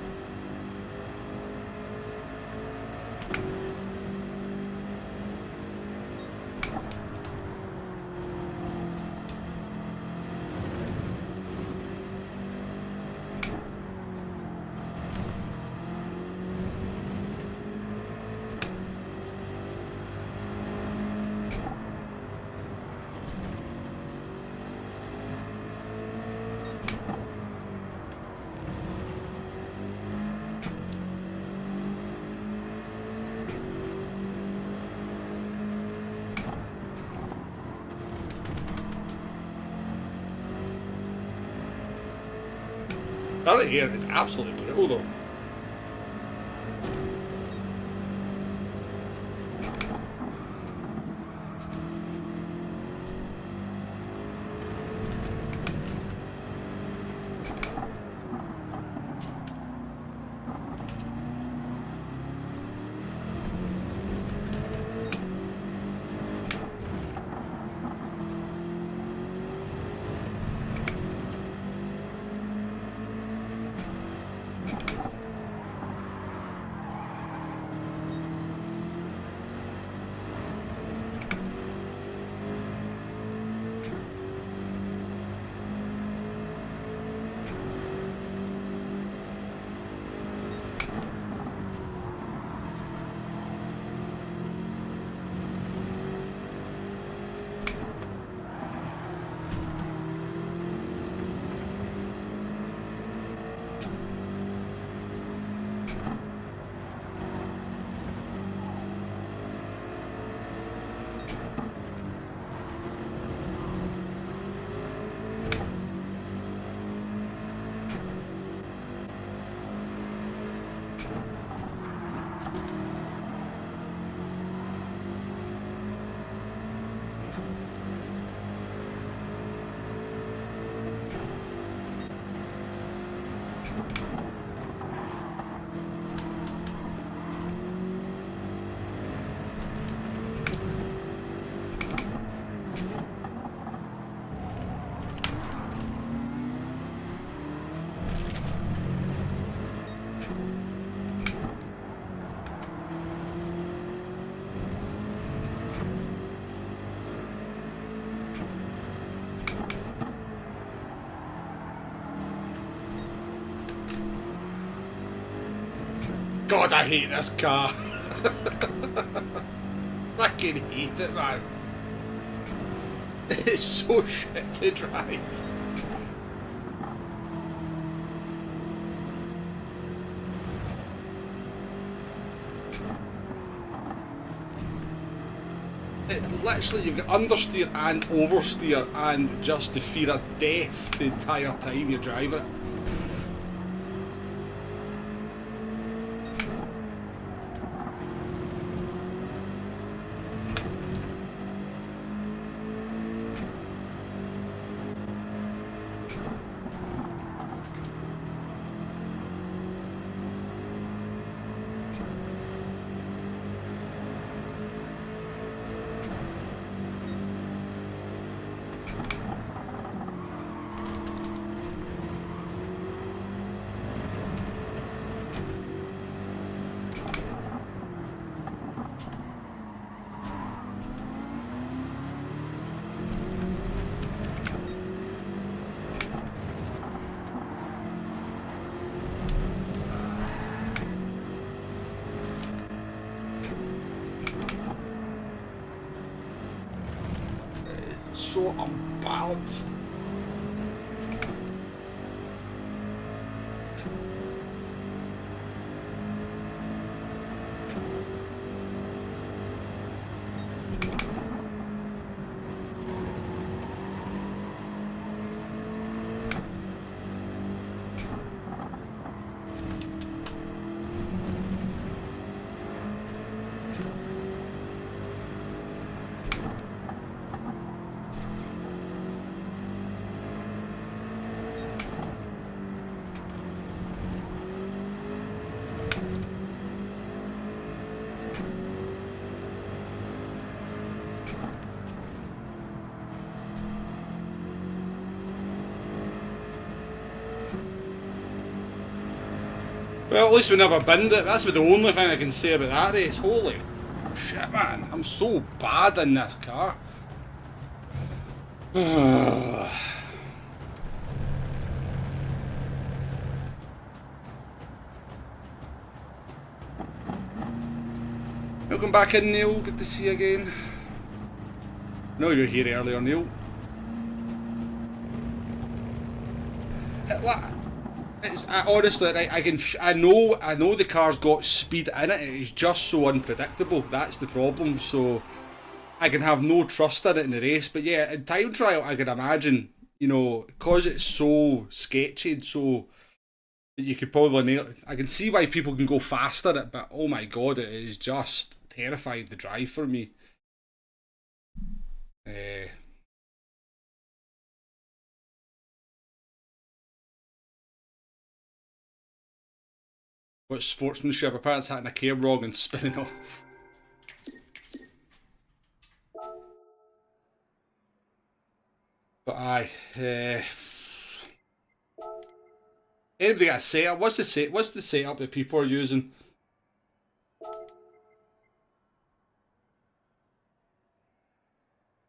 That right here is absolutely brutal though. God, I hate this car. Fucking hate it, man. It's so shit to drive. Literally, you've got understeer and oversteer and just the fear of death the entire time you're driving it. So unbalanced. Well, at least we never binned it. That's the only thing I can say about that race. Holy shit, man. I'm so bad in this car. Welcome back in, Neil. Good to see you again. I know you were here earlier, Neil. Honestly, I know the car's got speed in it. It's just so unpredictable. That's the problem. So I can have no trust in it in the race. But yeah, in time trial, I can imagine, you know, because it's so sketchy, so that you could probably nail it. I can see why people can go faster at it, but oh my god, it is just terrifying to drive for me. What's sportsmanship? Apparently, hitting a care wrong and spinning off. But aye, anybody got a setup? What's the setup that people are using? I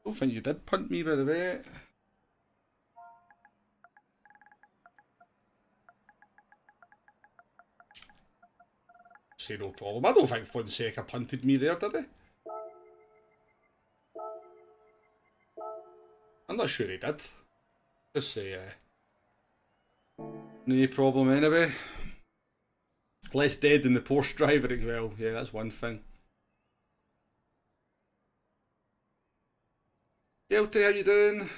don't think you did punt me, by the way. Say no problem. I don't think Fonseca punted me there, did he? I'm not sure he did. Just say, no problem anyway. Less dead than the Porsche driver as well. Yeah, that's one thing. Guilty, how you doing?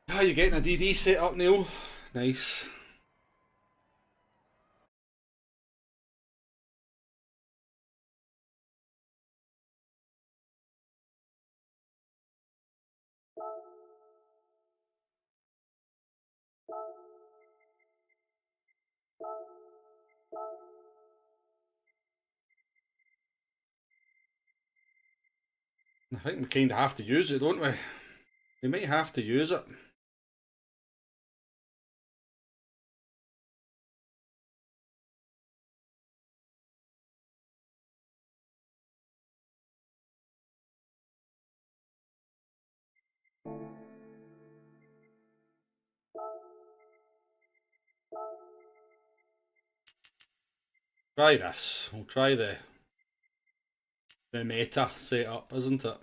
How you getting a DD set up, Neil? Nice. I think we kind of have to use it, don't we? You might have to use it. Try this. We'll try the meta setup, isn't it?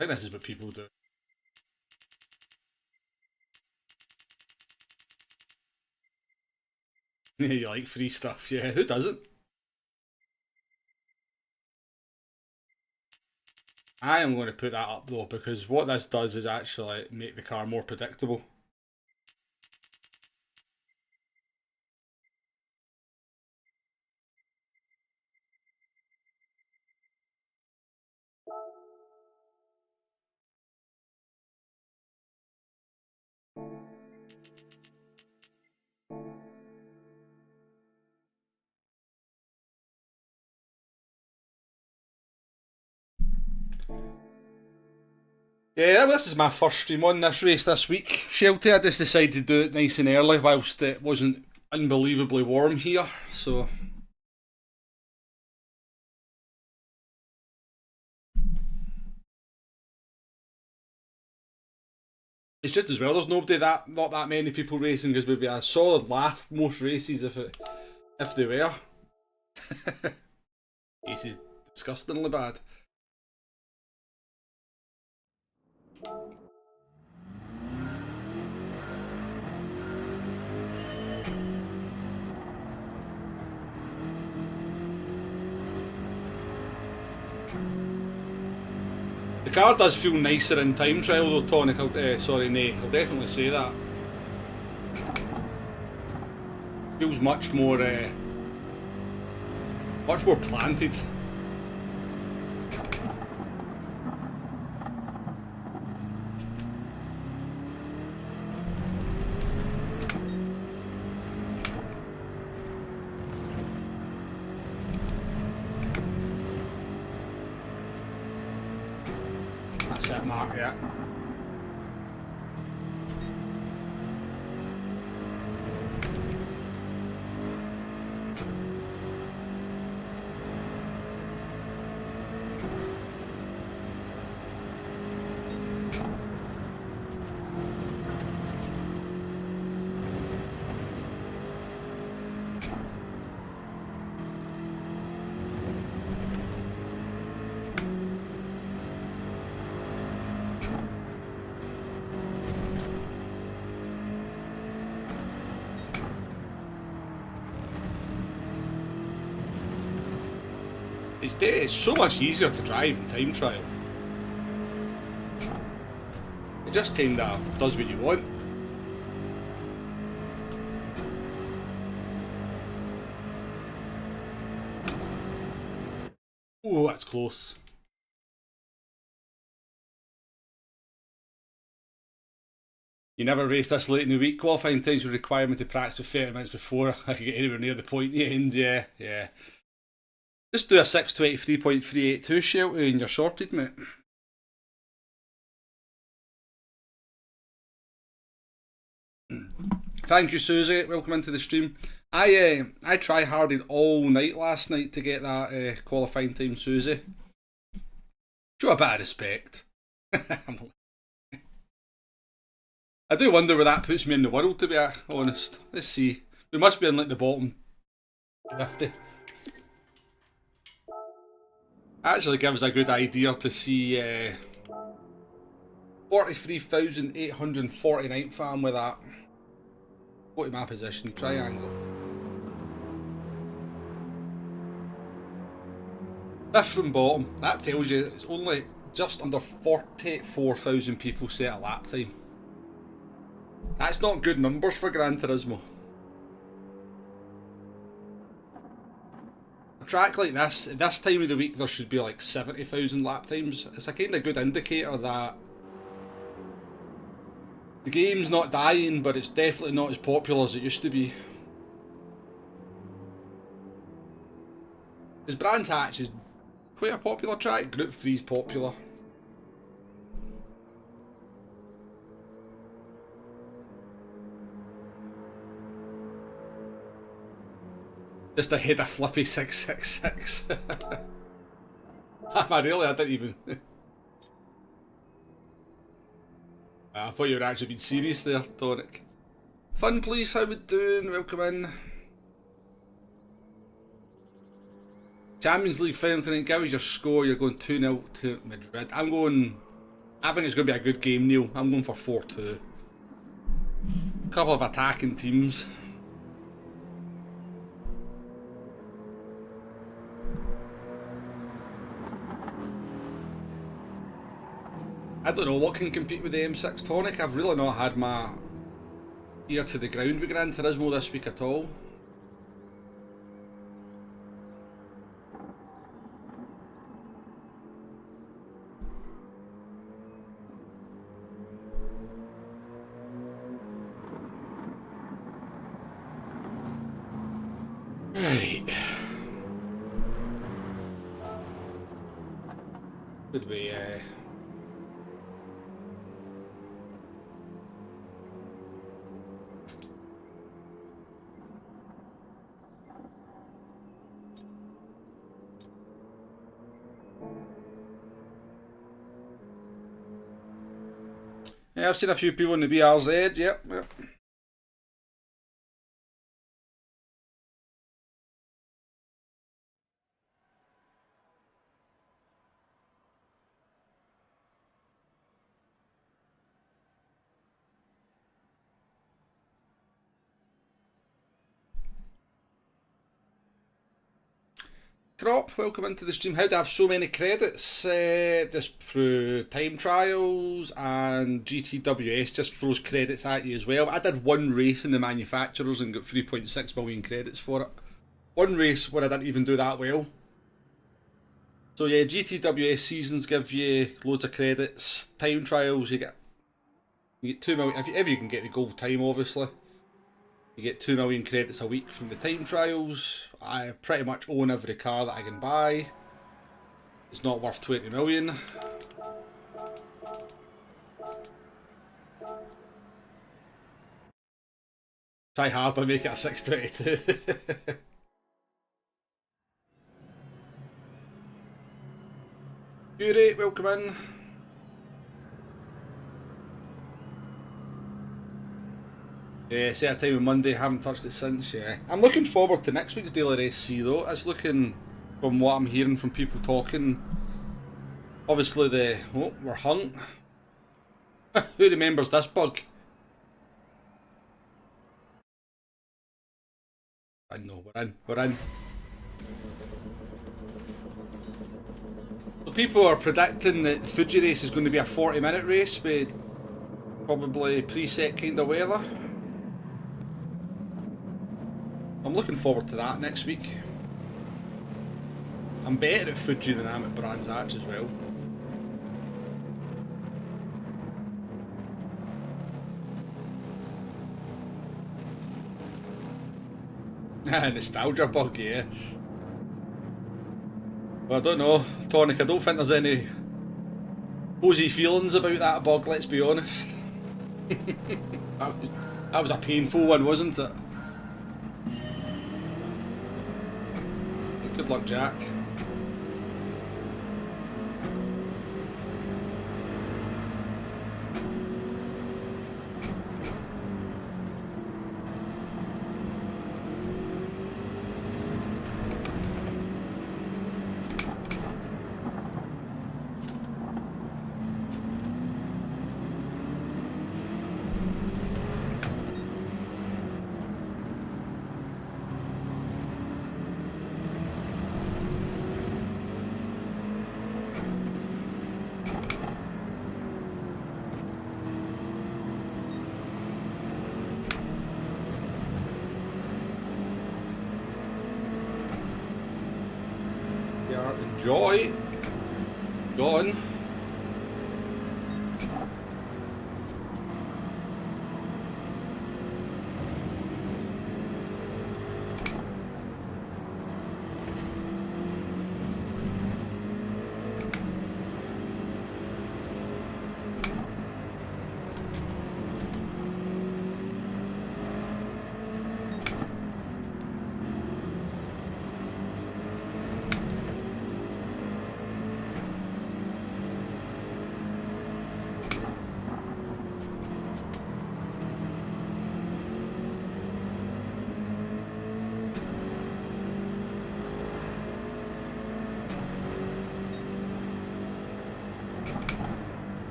I think this is what people do. You like free stuff, yeah, who doesn't? I am going to put that up though, because what this does is actually make the car more predictable. Yeah, this is my first stream on this race this week. Shelty, I just decided to do it nice and early whilst it wasn't unbelievably warm here, so... It's just as well there's not that many people racing, because we'd be a solid last most races if they were. This is disgustingly bad. The car does feel nicer in time trial though, Tonic. Sorry, Nay. I'll definitely say that. Feels much more planted. That's it, Mark, yeah. It's so much easier to drive in time trial. It just kinda does what you want. Oh, that's close. You never race this late in the week. Qualifying times would require me to practice for 30 minutes before I could get anywhere near the point in the end. Yeah. Just do a 6:23.382 Shelty and you're sorted, mate. Thank you, Susie. Welcome into the stream. I try-harded all night last night to get that qualifying time, Susie. Show a bit of respect. I do wonder where that puts me in the world, to be honest. Let's see. We must be in like the bottom 50. Actually gives a good idea to see 43,849 fam with that. Go to my position, triangle. Fifth from bottom, that tells you it's only just under 44,000 people set a lap time. That's not good numbers for Gran Turismo. A track like this, at this time of the week, there should be like 70,000 lap times. It's a kind of good indicator that the game's not dying, but it's definitely not as popular as it used to be. Because Brands Hatch is quite a popular track. Group 3's popular. Just ahead of Flippy 666. Really? I didn't even... I thought you were actually being serious there, Tonic. Fun Police, how we doing? Welcome in. Champions League final tonight, give us your score. You're going 2-0 to Madrid. I think it's going to be a good game, Neil. I'm going for 4-2. A couple of attacking teams. I don't know what can compete with the M6 Tonic. I've really not had my ear to the ground with Gran Turismo this week at all. Right. Could we, Yeah, I've seen a few people in the BRZ, yep. Crop, welcome into the stream. How do I have so many credits? Just through time trials, and GTWS just throws credits at you as well. I did one race in the manufacturers and got 3.6 million credits for it. One race where I didn't even do that well. So yeah, GTWS seasons give you loads of credits. Time trials, you get 2 million, if you can get the gold time obviously. You get 2 million credits a week from the time trials. I pretty much own every car that I can buy. It's not worth 20 million. Try hard to make it a 622. Fury, welcome in. Yeah, set a time on Monday, haven't touched it since, yeah. I'm looking forward to next week's Daily SC though. It's looking, from what I'm hearing from people talking, obviously we're hung. Who remembers this bug? I know, we're in. So people are predicting that the Fuji race is going to be a 40-minute race with probably preset kind of weather. I'm looking forward to that next week. I'm better at Fuji than I am at Brands Hatch as well. Nostalgia bug, yeah. Well, I don't know, Tonic, I don't think there's any cozy feelings about that bug, let's be honest. that was a painful one, wasn't it? Good luck, Jack. Enjoy. Go on.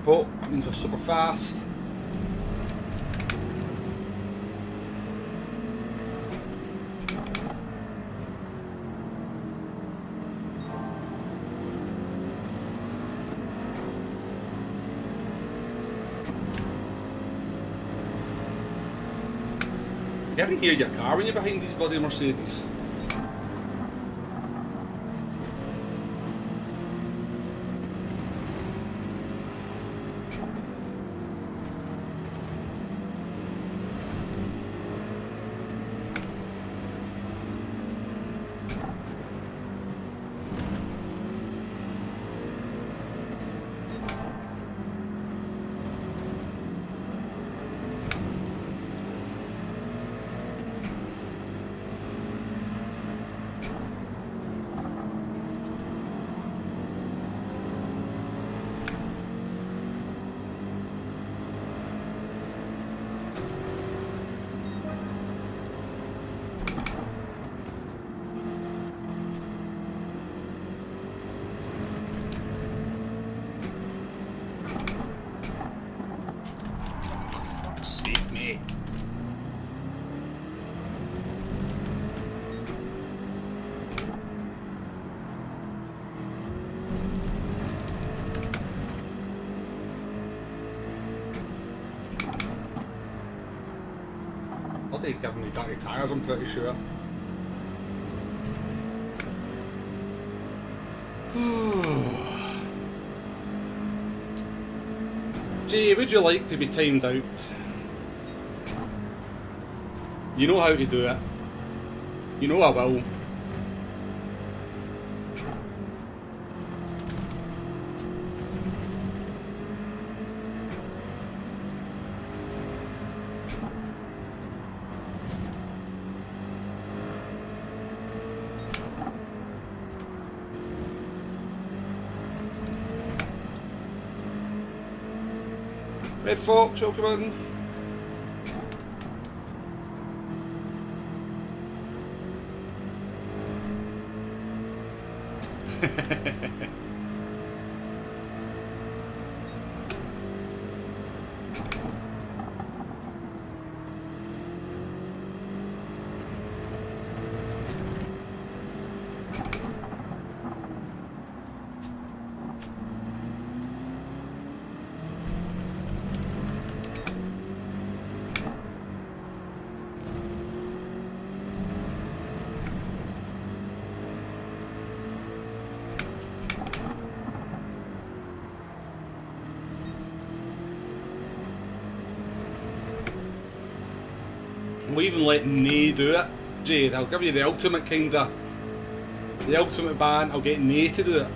turbo, that means we're super fast. You can hear your car when you're behind these bloody Mercedes. Save me. Bloody giving me dirty tyres, I'm pretty sure. Jay, would you like to be timed out? You know how to do it. You know I will. Red Fox, welcome in. We'll even let Nay do it. Jade, I'll give you the ultimate kinda. The ultimate ban, I'll get Nay to do it.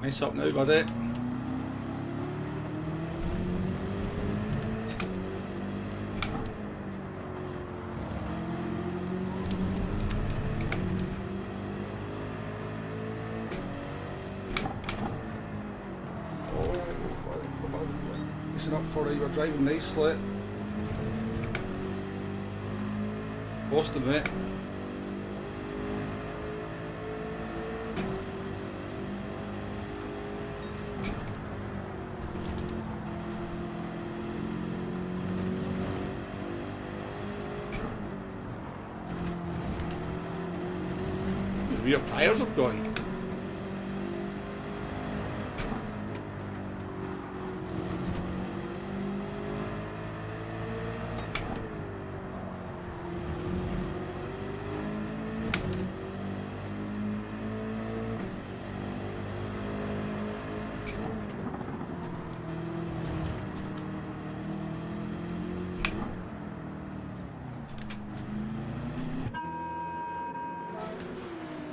Nice up now, buddy. Listen up for you, we're driving nicely. Boston, mate. Rear tyres have gone.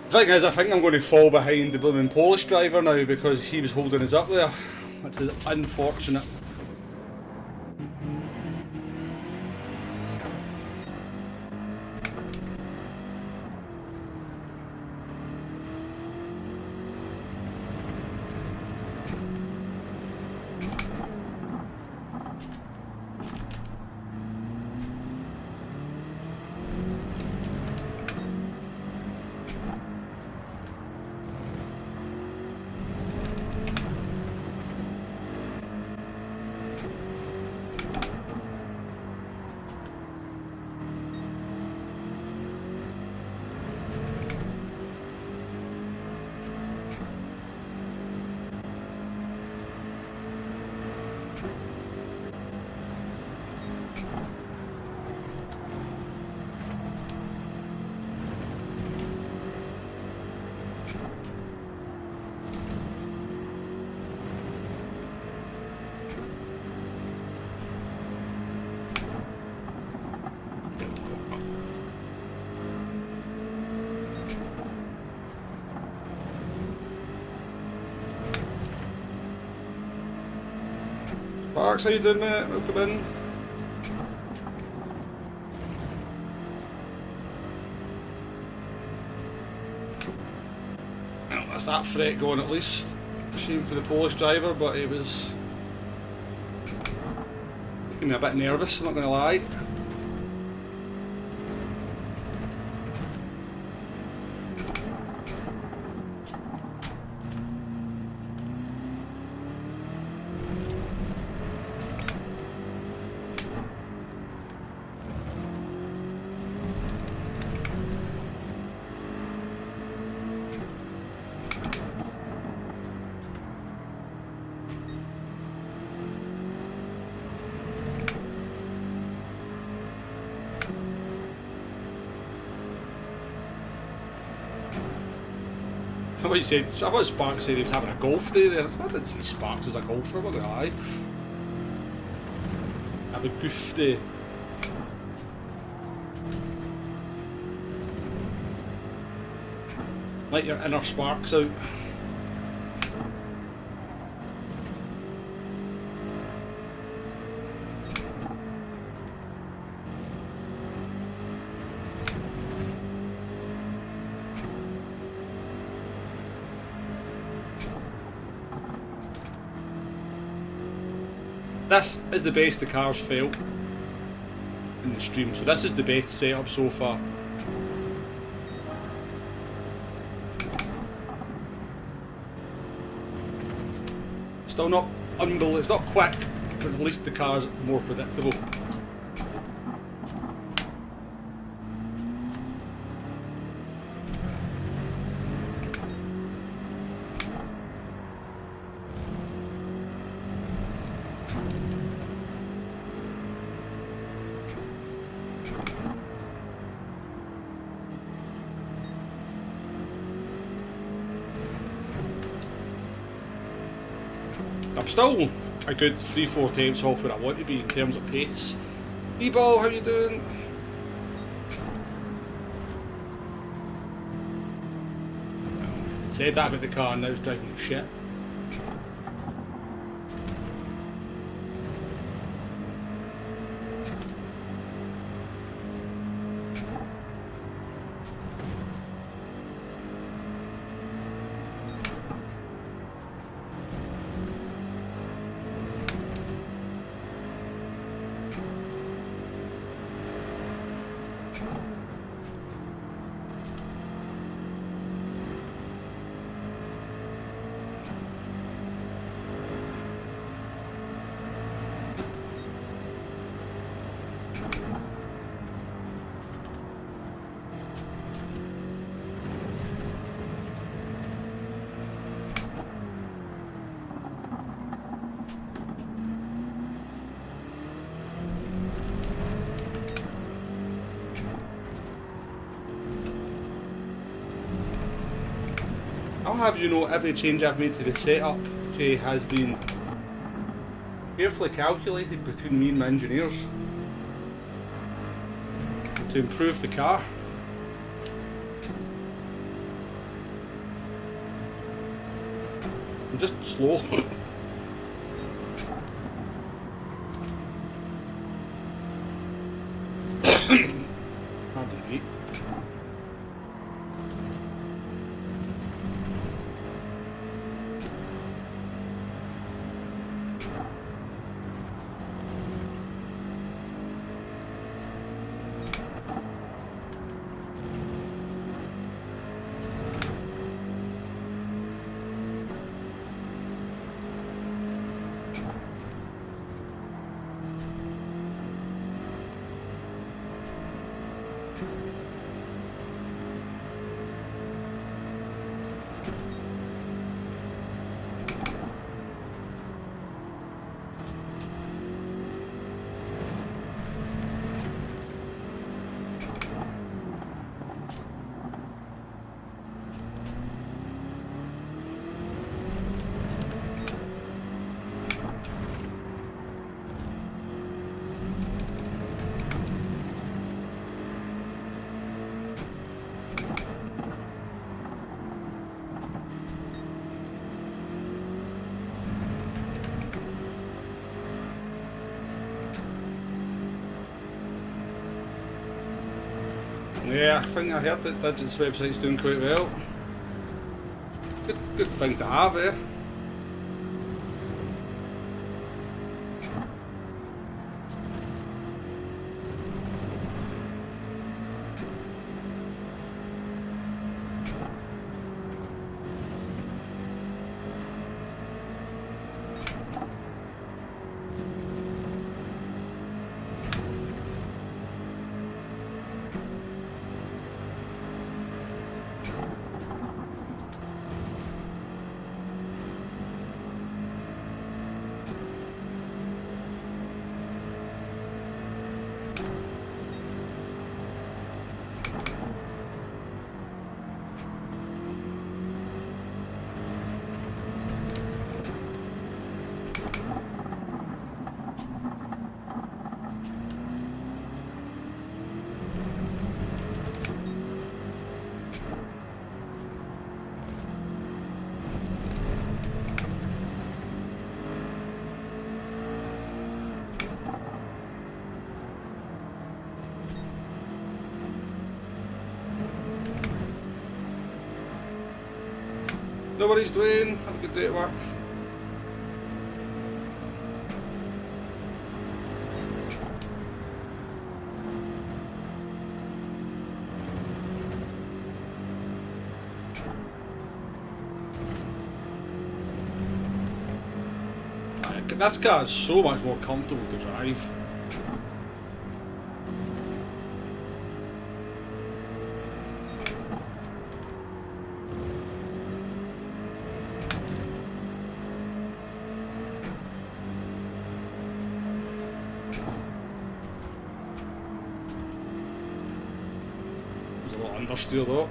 The thing is, I think I'm going to fall behind the blooming Polish driver now because he was holding us up there, which is unfortunate. Sparks, how you doing, mate? Welcome in. Well, that's that freight going at least. Shame for the Polish driver, but he was making me a bit nervous, I'm not going to lie. What you said? I thought Sparks said he was having a golf day there. I didn't see Sparks as a golfer, I'm not gonna lie. Have a goof day. Let your inner Sparks out. This is the best the car's felt in the stream, so this is the best setup so far. Still not unbelievable, it's not quick, but at least the car's more predictable. I'm still a good 3-4 tenths off where I want to be in terms of pace. E-ball, how you doing? Said that about the car and now it's driving like shit. I'll have you know every change I've made to the setup, Jay, has been carefully calculated between me and my engineers to improve the car. I'm just slow. Pardon me. Yeah, I think I heard that Digit's website's doing quite well. Good thing to have, eh? No worries, Dwayne. Have a good day at work. This car is so much more comfortable to drive. There's a lot of understeer though.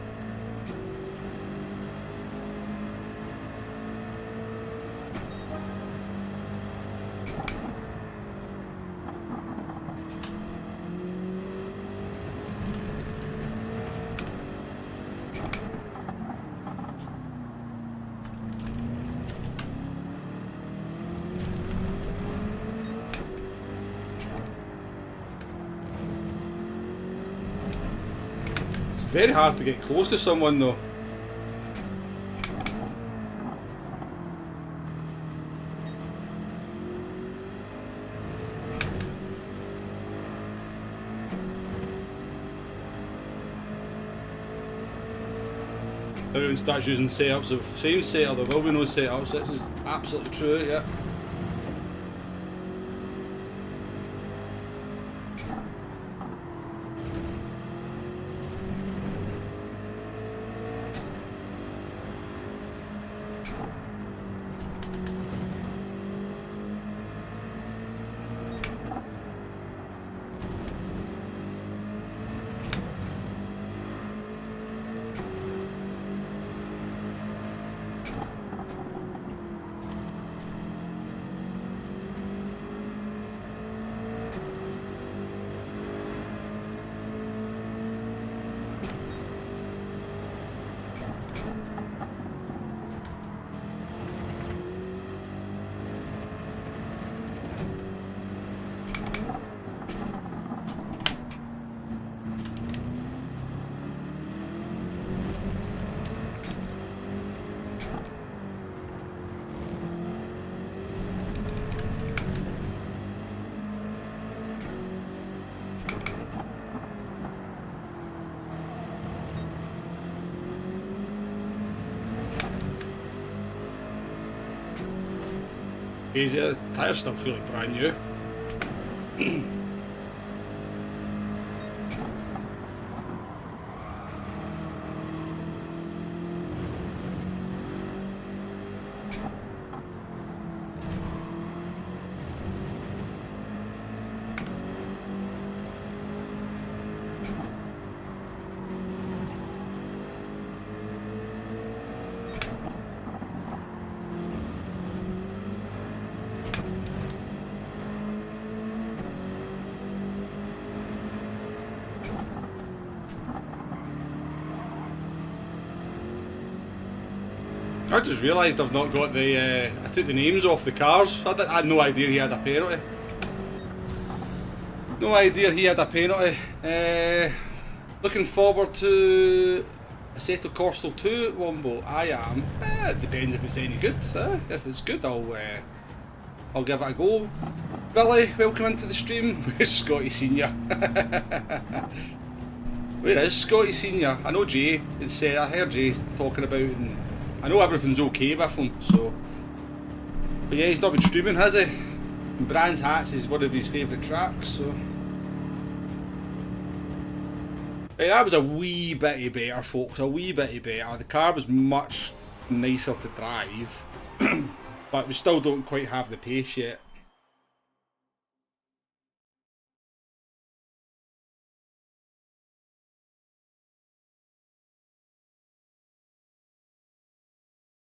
Very hard to get close to someone though. Everyone starts using setups of same setup, there will be no setups. This is absolutely true, yeah. Easy, the tyres still feel like brand new. I just realised I've not got the, I took the names off the cars. I had no idea he had a penalty. No idea he had a penalty. Looking forward to Assetto Corsa 2 at Wombo. I am. It depends if it's any good. If it's good, I'll give it a go. Billy, welcome into the stream. Where's Scotty Senior? Where is Scotty Senior? I know Jay. I heard Jay talking about it, and I know everything's okay with him. So, but yeah, he's not been streaming, has he? And Brands Hatch is one of his favourite tracks. So, right, that was a wee bitty better, folks. A wee bitty better. The car was much nicer to drive, but we still don't quite have the pace yet.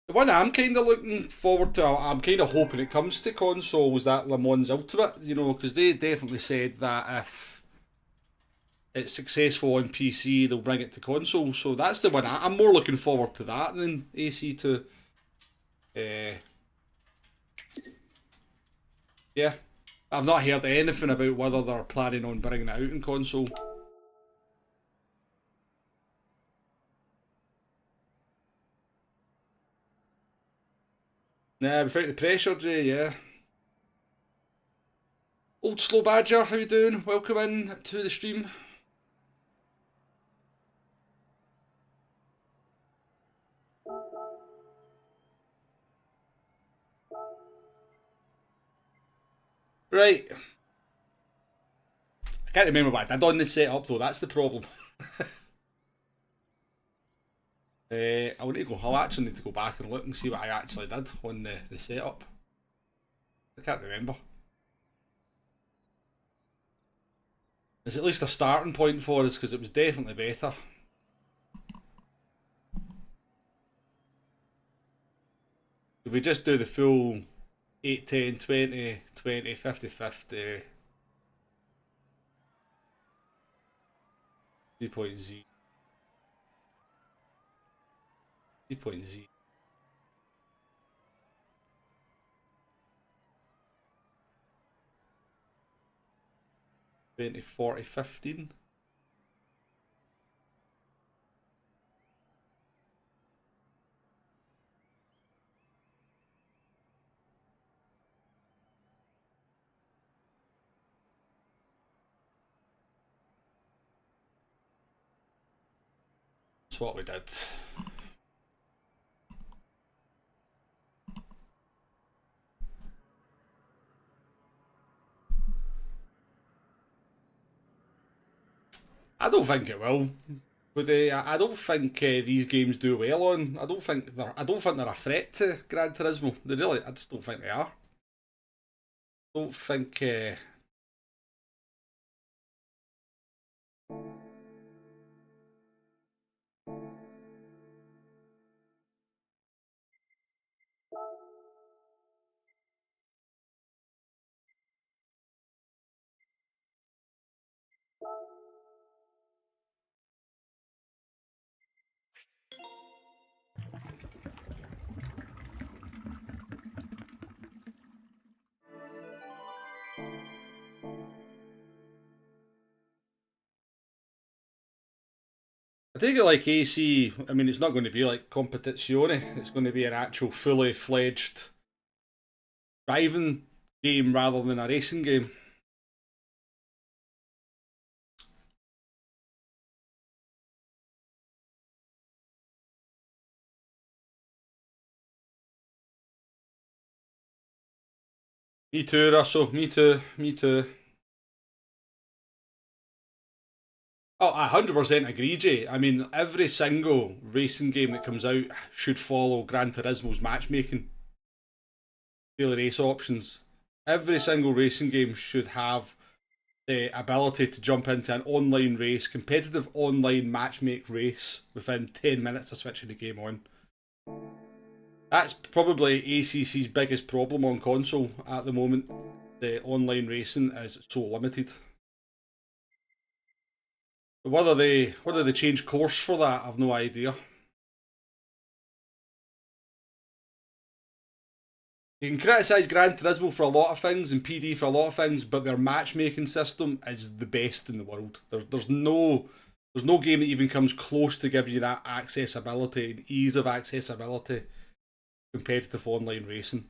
The one I'm kind of looking forward to, I'm kind of hoping it comes to console, was that Le Mans Ultimate, you know, because they definitely said that if it's successful on PC, they'll bring it to console. So that's the one I'm more looking forward to that than AC2. Yeah, I've not heard anything about whether they're planning on bringing it out in console. Nah, without the pressure, Jay, yeah. Old Slow Badger, how you doing? Welcome in to the stream. Right. I can't remember what I did on the setup though, that's the problem. I'll actually need to go back and look and see what I actually did on the setup. I can't remember. It's at least a starting point for us because it was definitely better. Did we just do the full 8, 10, 20, 20, 50, 50, 3.Z, 3.Z, 20, 40, 15? That's what we did. I don't think it will. But I don't think these games do well on. I don't think they're a threat to Gran Turismo. I just don't think they are. I don't think. I take it like AC. I mean, it's not going to be like Competizione. It's going to be an actual fully fledged driving game rather than a racing game. Me too, Russell. Me too. Me too. Oh, I 100% agree, Jay. I mean, every single racing game that comes out should follow Gran Turismo's matchmaking daily race options. Every single racing game should have the ability to jump into an online race, competitive online matchmake race within 10 minutes of switching the game on. That's probably ACC's biggest problem on console at the moment. The online racing is so limited. Whether they change course for that, I've no idea. You can criticise Gran Turismo for a lot of things and PD for a lot of things, but their matchmaking system is the best in the world. There's no game that even comes close to giving you that accessibility and ease of accessibility competitive online racing.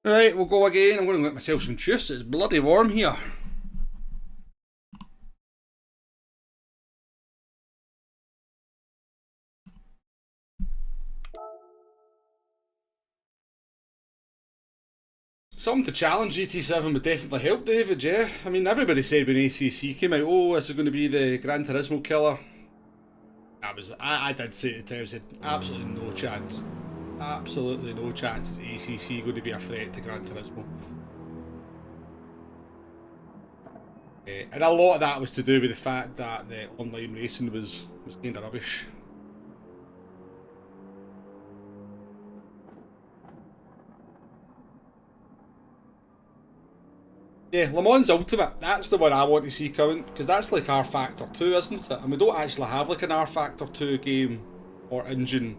Right, we'll go again. I'm going to get myself some juice. It's bloody warm here. Something to challenge GT7 would definitely help, David, yeah? I mean, everybody said when ACC came out, oh, this is going to be the Gran Turismo killer. I did say at the time, I said, absolutely no chance. Absolutely no chance is ACC going to be a threat to Gran Turismo. And a lot of that was to do with the fact that the online racing was kind of rubbish. Yeah, Le Mans Ultimate, that's the one I want to see coming, because that's like R Factor 2, isn't it? And we don't actually have like an R Factor 2 game or engine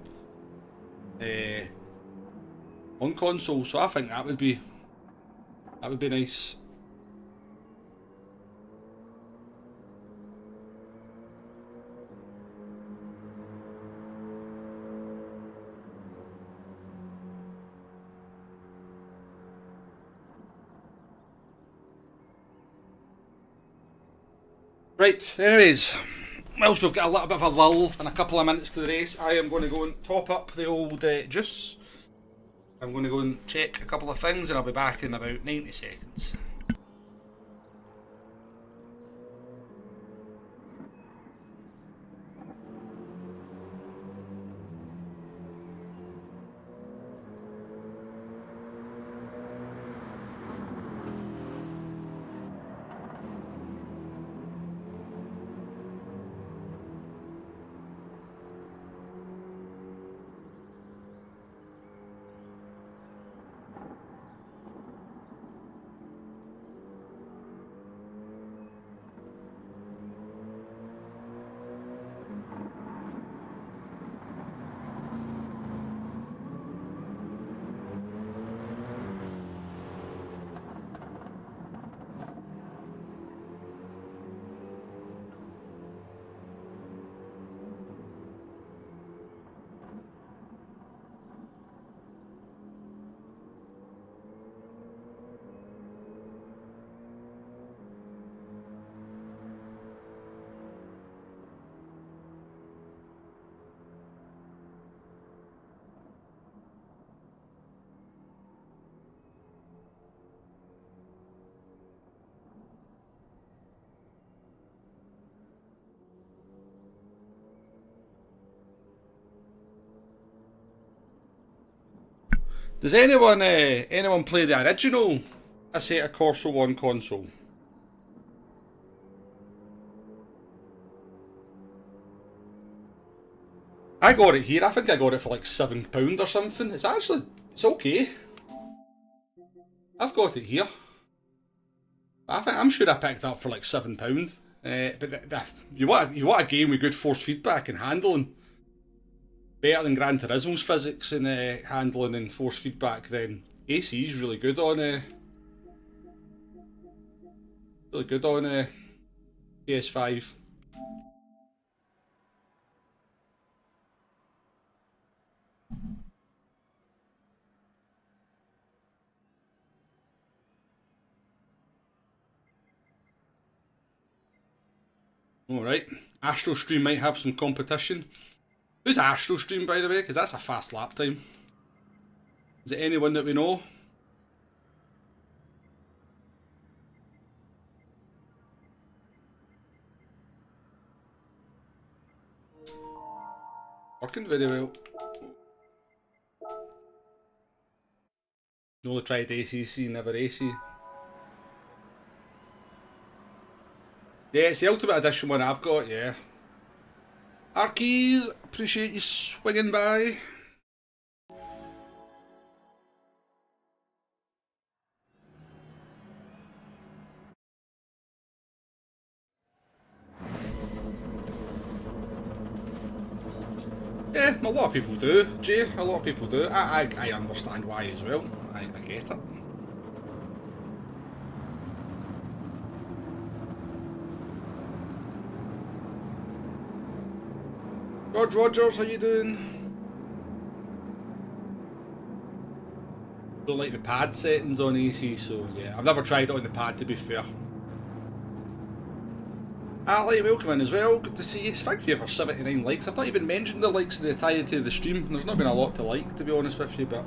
on console, so I think that would be nice. Right, anyways, whilst we've got a little bit of a lull and a couple of minutes to the race, I am going to go and top up the old juice. I'm going to go and check a couple of things and I'll be back in about 90 seconds. Does anyone play the original Assetto Corsa 1 console? I got it here. I think I got it for like £7 or something. It's okay. I've got it here. I'm sure I picked it up for like £7. But you want a game with good force feedback and handling. better than Gran Turismo's physics and handling and force feedback, then AC is really good on PS5. Alright, AstroStream might have some competition. Who's AstroStream, by the way? Because that's a fast lap time. Is it anyone that we know? Working very well. Only tried ACC, never AC. Yeah, it's the Ultimate Edition one I've got, yeah. Arkeys, appreciate you swinging by. Yeah, a lot of people do, Jay. A lot of people do. I understand why as well. I get it. George Rogers, how you doing? Don't like the pad settings on AC, so yeah. I've never tried it on the pad, to be fair. Ali, welcome in as well. Good to see you. Thank you for 79 likes. I've not even mentioned the likes in the entirety of the stream. There's not been a lot to like, to be honest with you, but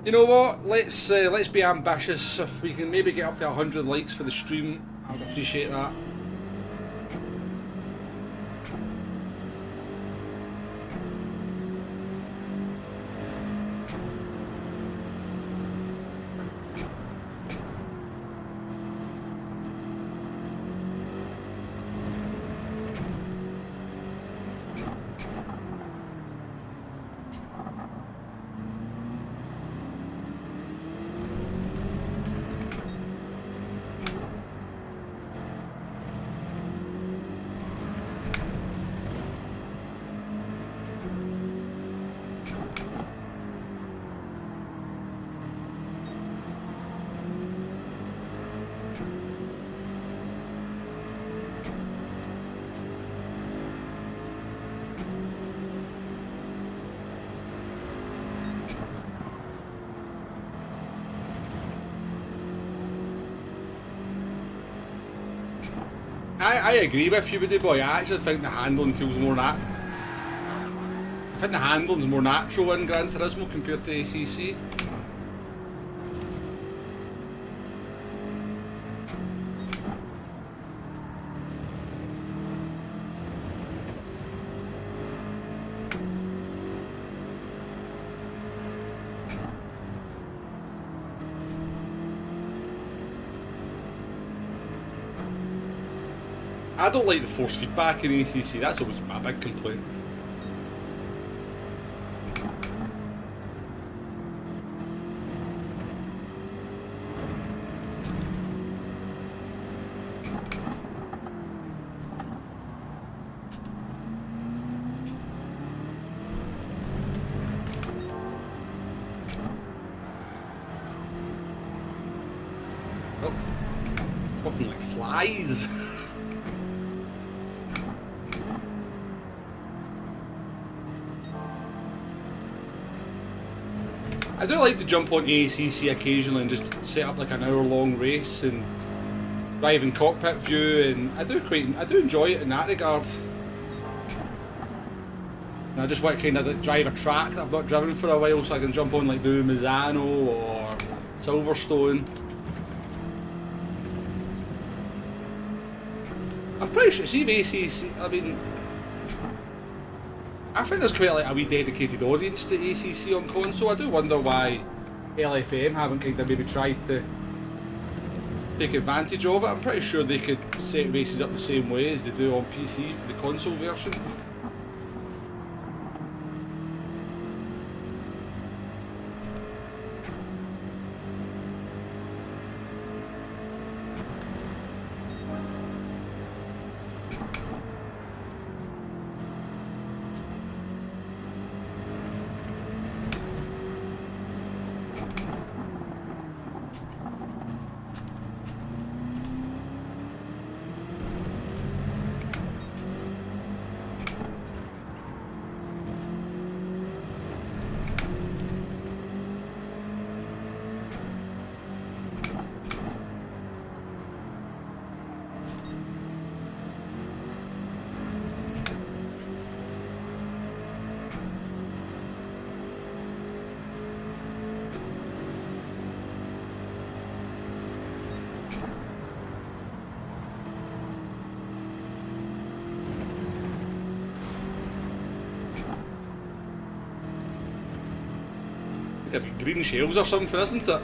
you know what? Let's be ambitious. If we can maybe get up to 100 likes for the stream, I'd appreciate that. I agree with you, Woody Boy. I actually think the handling feels more I think the handling's more natural in Gran Turismo compared to ACC. I don't like the force feedback in ACC, that's always my big complaint. Oh, fucking like flies. I do like to jump on ACC occasionally and just set up like an hour-long race and drive in cockpit view, and I do enjoy it in that regard. And I just want to kind of drive a track that I've not driven for a while, so I can jump on like do Misano or Silverstone. I'm pretty sure, see if ACC, I mean, I think there's quite like a wee dedicated audience to ACC on console. I do wonder why LFM haven't kind of maybe tried to take advantage of it. I'm pretty sure they could set races up the same way as they do on PC for the console version. to be green shells or something, isn't it?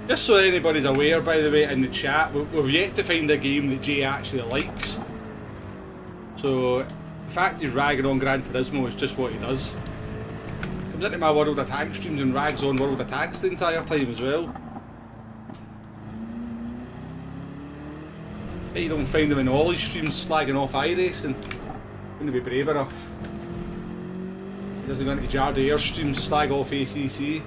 Just so anybody's aware, by the way, in the chat, we've yet to find a game that Jay actually likes. So, the fact he's ragging on Gran Turismo is just what he does. Comes into my World of Tanks streams and rags on World of Tanks the entire time as well. Bet you don't find him in all his streams slagging off iRacing. Wouldn't be brave enough. He doesn't go into Jardy Air streams slag off ACC.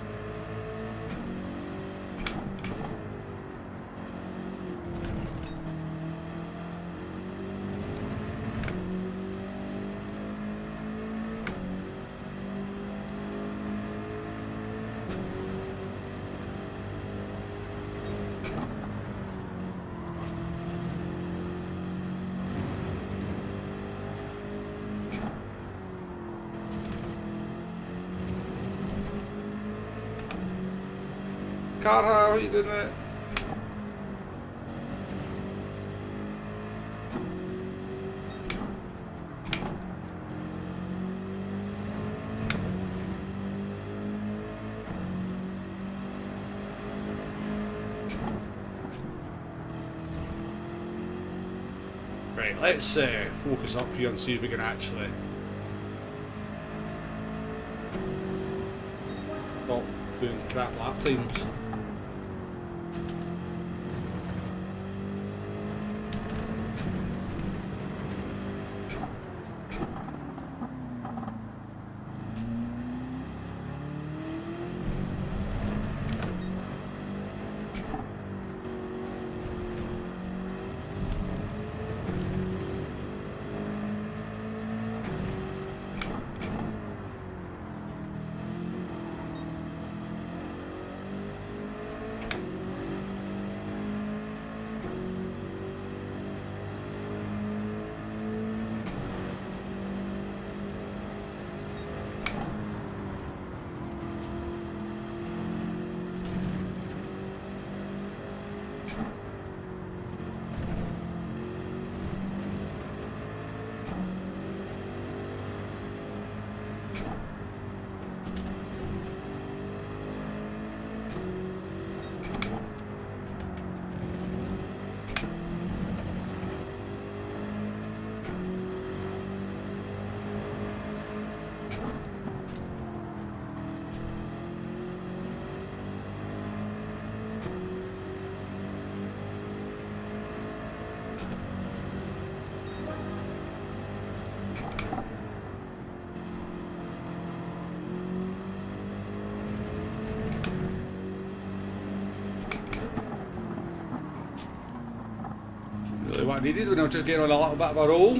Cara, how are you doing it? Right, let's focus up here and see if we can actually stop doing crap lap times. Really what I needed when I was just getting on a little bit of a roll.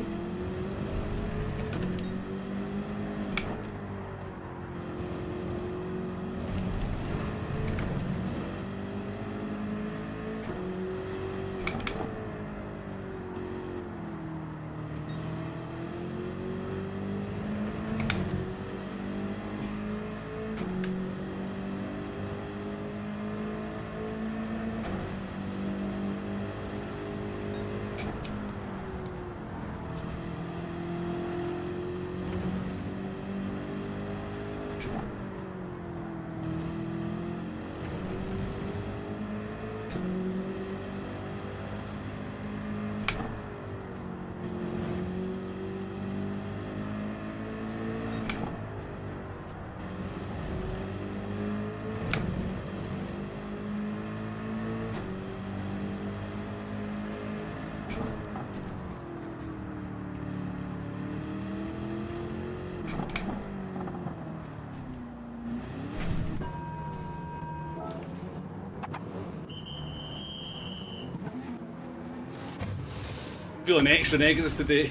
Feeling extra negative today.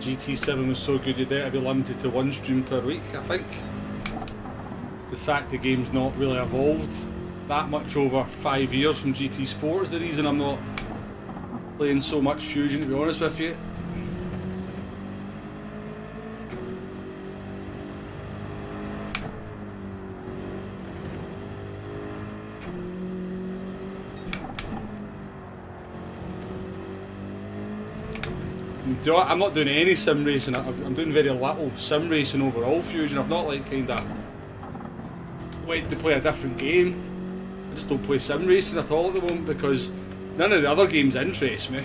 GT7 was so good you'd have to be limited to one stream per week, I think. The fact the game's not really evolved that much over 5 years from GT Sport is the reason I'm not playing so much Fusion, to be honest with you. I'm not doing any sim racing. I'm doing very little sim racing overall Fusion. I've not like kind of went to play a different game. I just don't play sim racing at all at the moment because none of the other games interest me.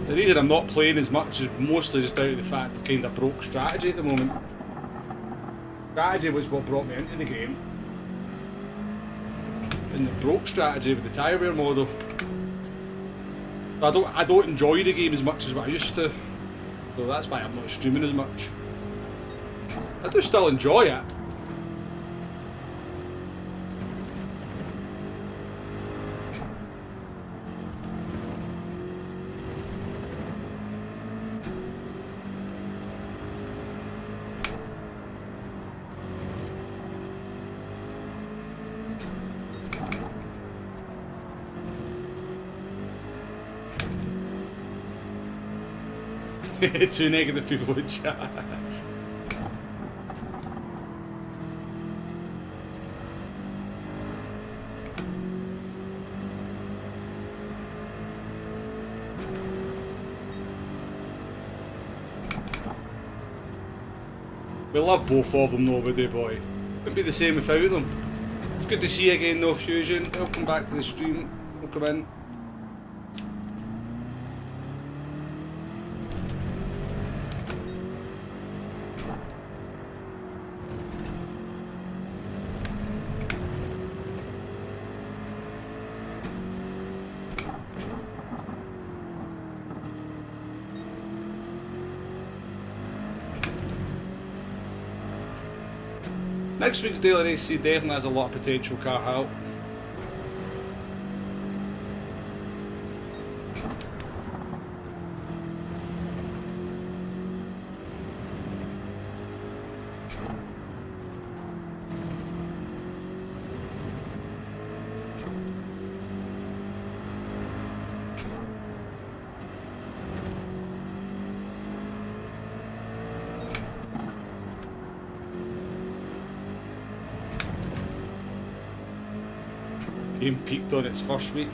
The reason I'm not playing as much is mostly just out of the fact I've kind of broke strategy at the moment. Strategy was what brought me into the game. And the broke strategy with the tyre wear model. I don't enjoy the game as much as what I used to. So that's why I'm not streaming as much. I do still enjoy it. Two negative people in chat. We love both of them though, we do, boy. Wouldn't be the same without them. It's good to see you again though, Fusion. Welcome back to the stream. Welcome in. Next week's daily race definitely has a lot of potential, car out. Game peaked on its first week.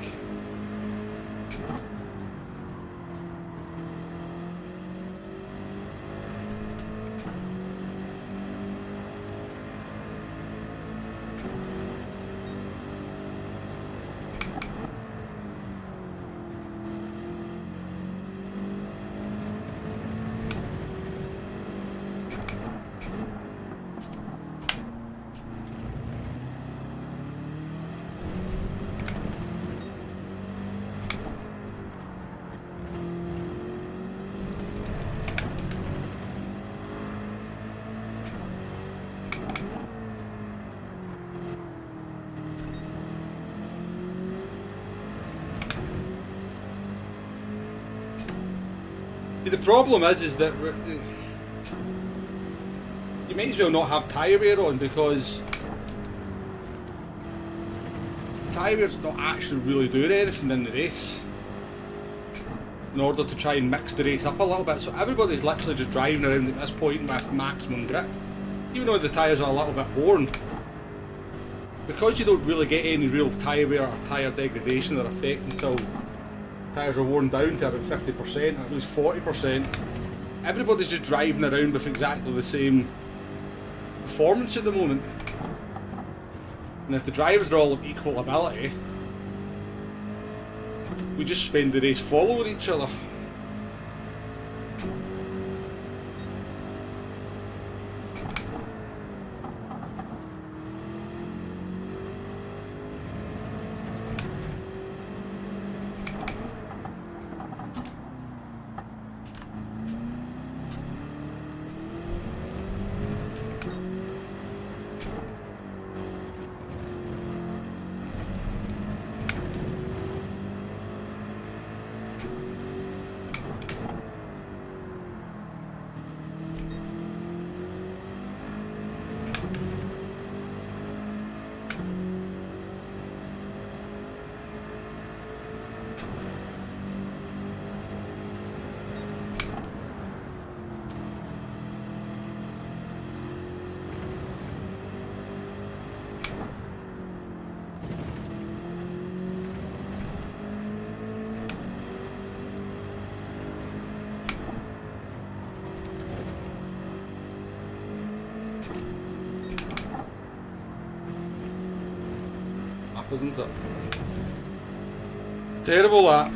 The problem is that you might as well not have tyre wear on because tyre wear's not actually really doing anything in the race in order to try and mix the race up a little bit. So everybody's literally just driving around at this point with maximum grip, even though the tyres are a little bit worn. Because you don't really get any real tyre wear or tyre degradation or effect until tyres are worn down to about 50%, or at least 40%. Everybody's just driving around with exactly the same performance at the moment. And if the drivers are all of equal ability, we just spend the race following each other. isn't it? Terrible lap.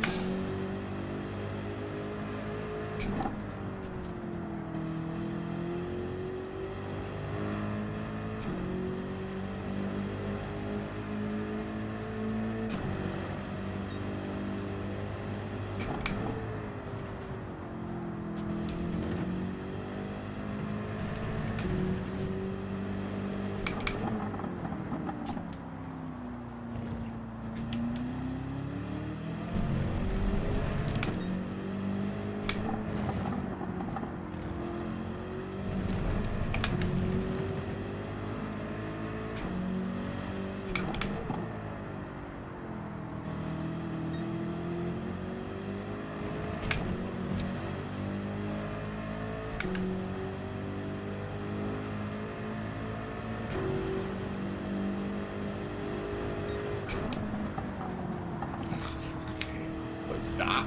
What's that?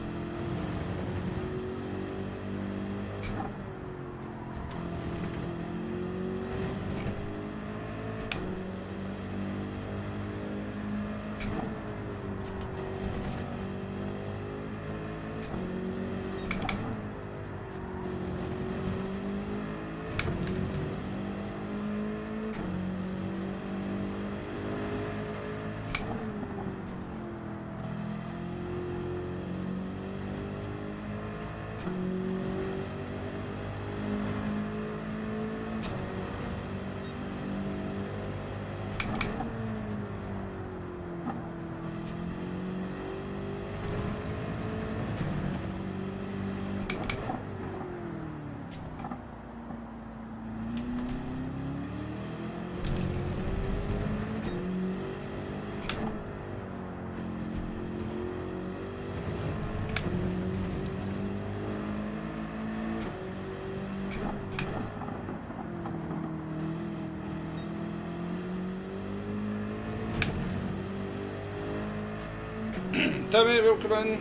Timmy, welcome in.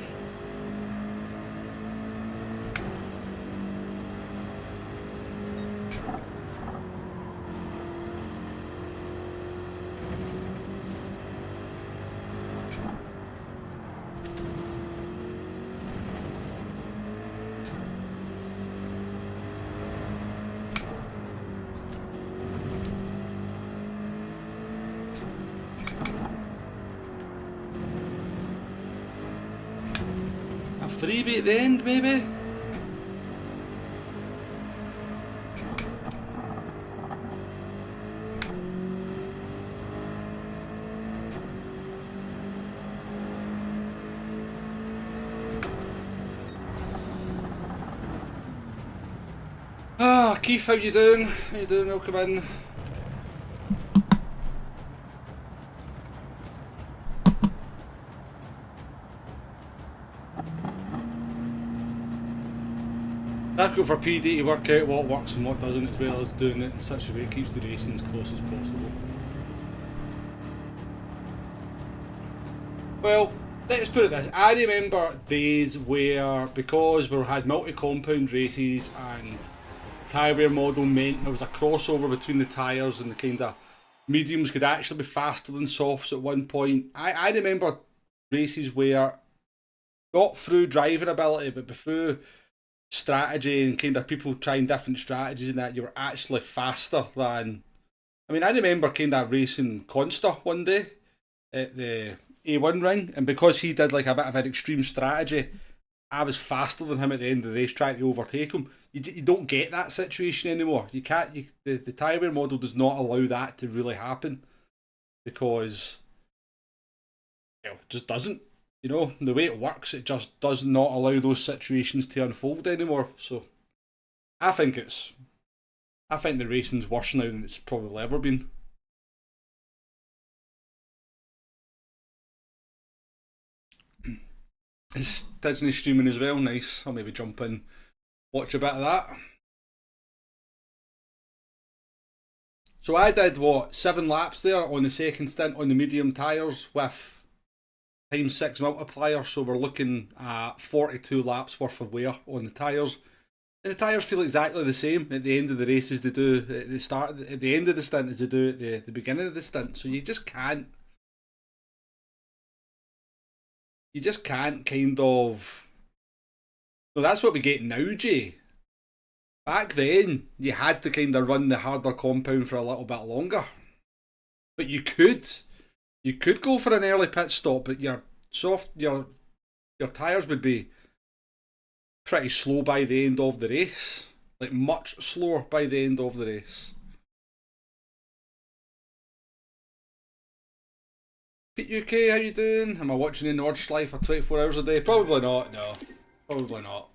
Freebie at the end, maybe? Ah, Keith, how you doing? How you doing? Welcome in. Difficult for PD to work out what works and what doesn't, as well as doing it in such a way it keeps the racing as close as possible. Well, let's put it this. I remember days where, because we had multi-compound races and the tyre wear model meant there was a crossover between the tyres and the kind of mediums could actually be faster than softs at one point. I remember races where, not through driving ability, but through strategy and kind of people trying different strategies and that, you were actually faster than... I mean, I remember kind of racing Conster one day at the A1 ring, and because he did like a bit of an extreme strategy, I was faster than him at the end of the race trying to overtake him. You don't get that situation anymore. You can't. The tyre wear model does not allow that to really happen, because it just doesn't. You know, the way it works, it just does not allow those situations to unfold anymore. So, I think the racing's worse now than it's probably ever been. Is Disney streaming as well? Nice. I'll maybe jump in, watch a bit of that. So I did, 7 laps there on the second stint on the medium tyres with ×6 multiplier, so we're looking at 42 laps worth of wear on the tyres. And the tyres feel exactly the same at the end of the race as they do at the start, at the end of the stint as they do at the beginning of the stint. So you just can't you just can't kind of. No, that's what we get now, Jay. Back then, you had to kind of run the harder compound for a little bit longer. But you could go for an early pit stop, but your tyres would be pretty slow by the end of the race. Like much slower by the end of the race. Pete UK, how you doing? Am I watching in Nordschleife for 24 hours a day? Probably not, no. Probably not.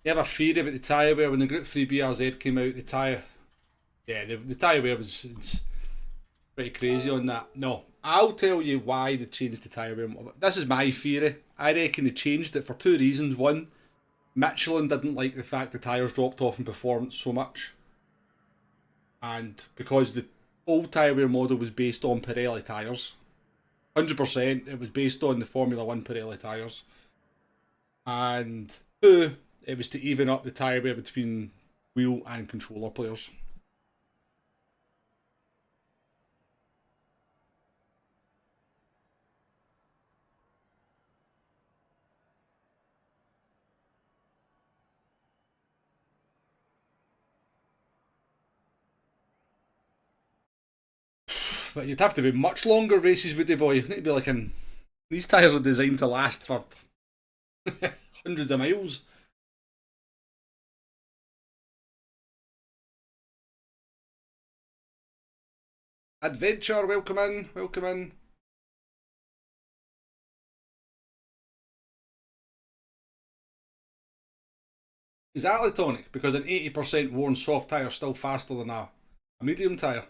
You have a theory about the tyre wear when the Group 3 BRZ came out, the tyre... Yeah, the tyre wear was pretty crazy on that. No, I'll tell you why they changed the tyre wear. This is my theory. I reckon they changed it for two reasons. One, Michelin didn't like the fact the tyres dropped off in performance so much. And because the old tyre wear model was based on Pirelli tyres. 100% it was based on the Formula 1 Pirelli tyres. And two, it was to even up the tyre wear between wheel and controller players. But you'd have to be much longer races, would they, boy? You'd need to be like in... These tyres are designed to last for hundreds of miles. Adventure, welcome in, welcome in. Exactly, Tonic, because an 80% worn soft tyre is still faster than a medium tyre.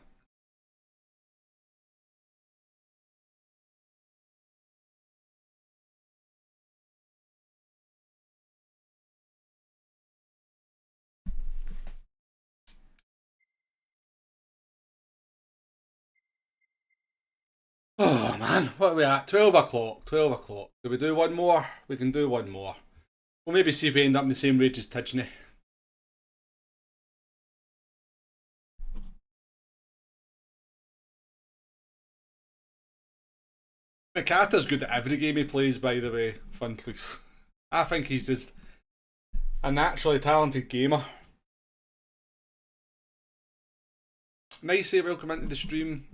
Oh man, what are we at? 12 o'clock, 12 o'clock. Do we do one more? We can do one more. We'll maybe see if we end up in the same rate as Tidgney. Mikata's good at every game he plays, by the way, Fun please. I think he's just a naturally talented gamer. Nice, welcome into the stream.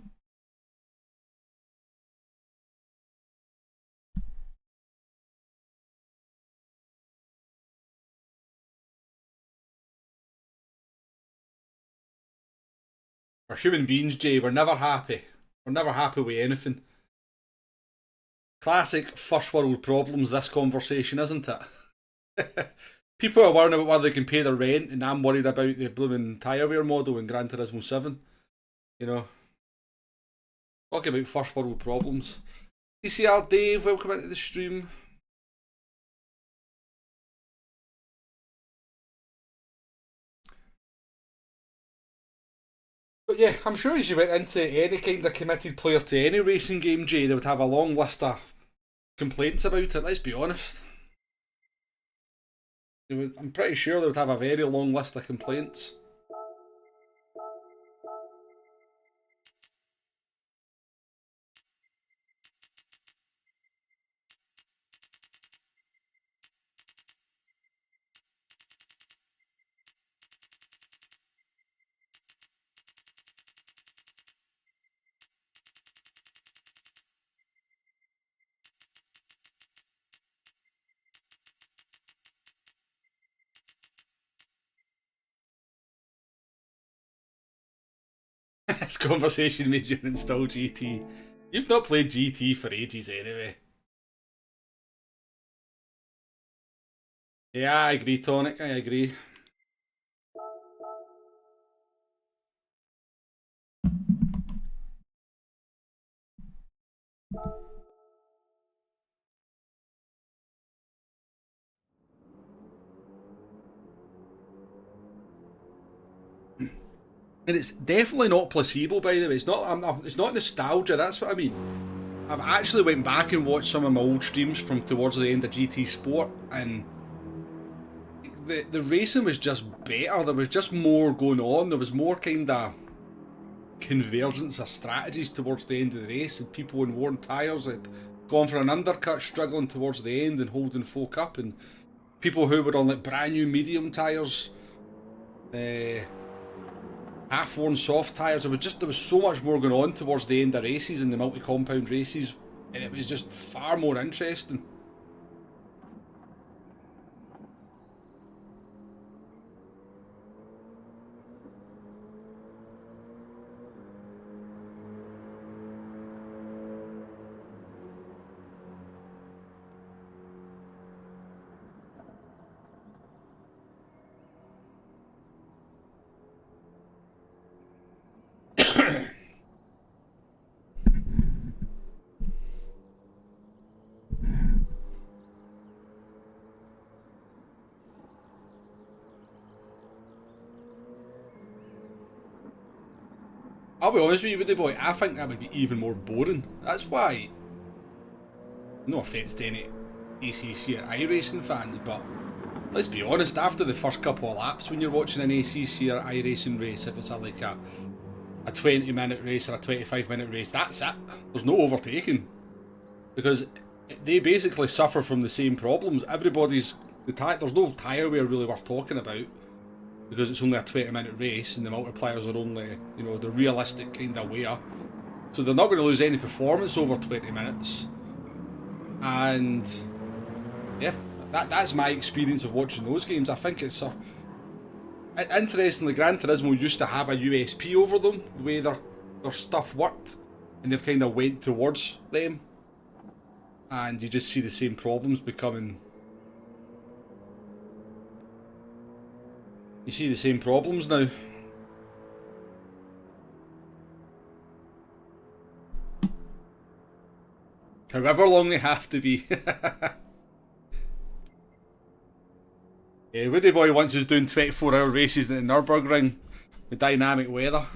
We're human beings, Jay. We're never happy. We're never happy with anything. Classic first world problems, this conversation, isn't it? People are worrying about whether they can pay their rent, and I'm worried about the blooming tyre wear model in Gran Turismo 7. You know. Talk about first world problems. DCR Dave, welcome into the stream. But yeah, I'm sure as you went into any kind of committed player to any racing game, Jay, they would have a long list of complaints about it, let's be honest. I'm pretty sure they would have a very long list of complaints. This conversation made you install GT. You've not played GT for ages anyway. Yeah, I agree, Tonic, I agree. And it's definitely not placebo, by the way. It's not. It's not nostalgia. That's what I mean. I've actually went back and watched some of my old streams from towards the end of GT Sport, and the racing was just better. There was just more going on. There was more kind of convergence of strategies towards the end of the race, and people in worn tyres had gone for an undercut, struggling towards the end and holding folk up, and people who were on like brand new medium tyres, half worn soft tyres. There was so much more going on towards the end of races and the multi-compound races, and it was just far more interesting. I'll be honest with you, Woody Boy, I think that would be even more boring. That's why, no offence to any ACC or iRacing fans, but let's be honest, after the first couple of laps when you're watching an ACC or iRacing race, if it's a 20-minute race or a 25-minute race, that's it. There's no overtaking. Because they basically suffer from the same problems. There's no tyre wear really worth talking about, because it's only a 20-minute race and the multipliers are only, the realistic kind of wear. So they're not going to lose any performance over 20 minutes. And yeah, that's my experience of watching those games. I think it's interestingly, Gran Turismo used to have a USP over them, the way their stuff worked, and they've kind of went towards them. And you just see the same problems becoming... You see the same problems now. However long they have to be. Yeah, Woody Boy once was doing 24-hour races in the Nürburgring with dynamic weather.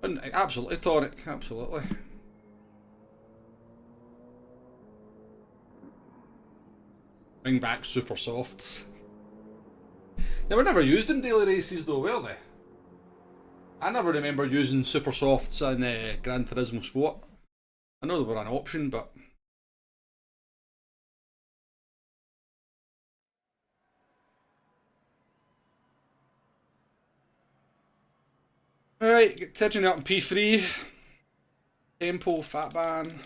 And absolutely, Tonic, absolutely. Bring back super softs. They were never used in daily races though, were they? I never remember using super softs in Gran Turismo Sport. I know they were an option, but... Alright, touching up in P3. Tempo, Fat Ban.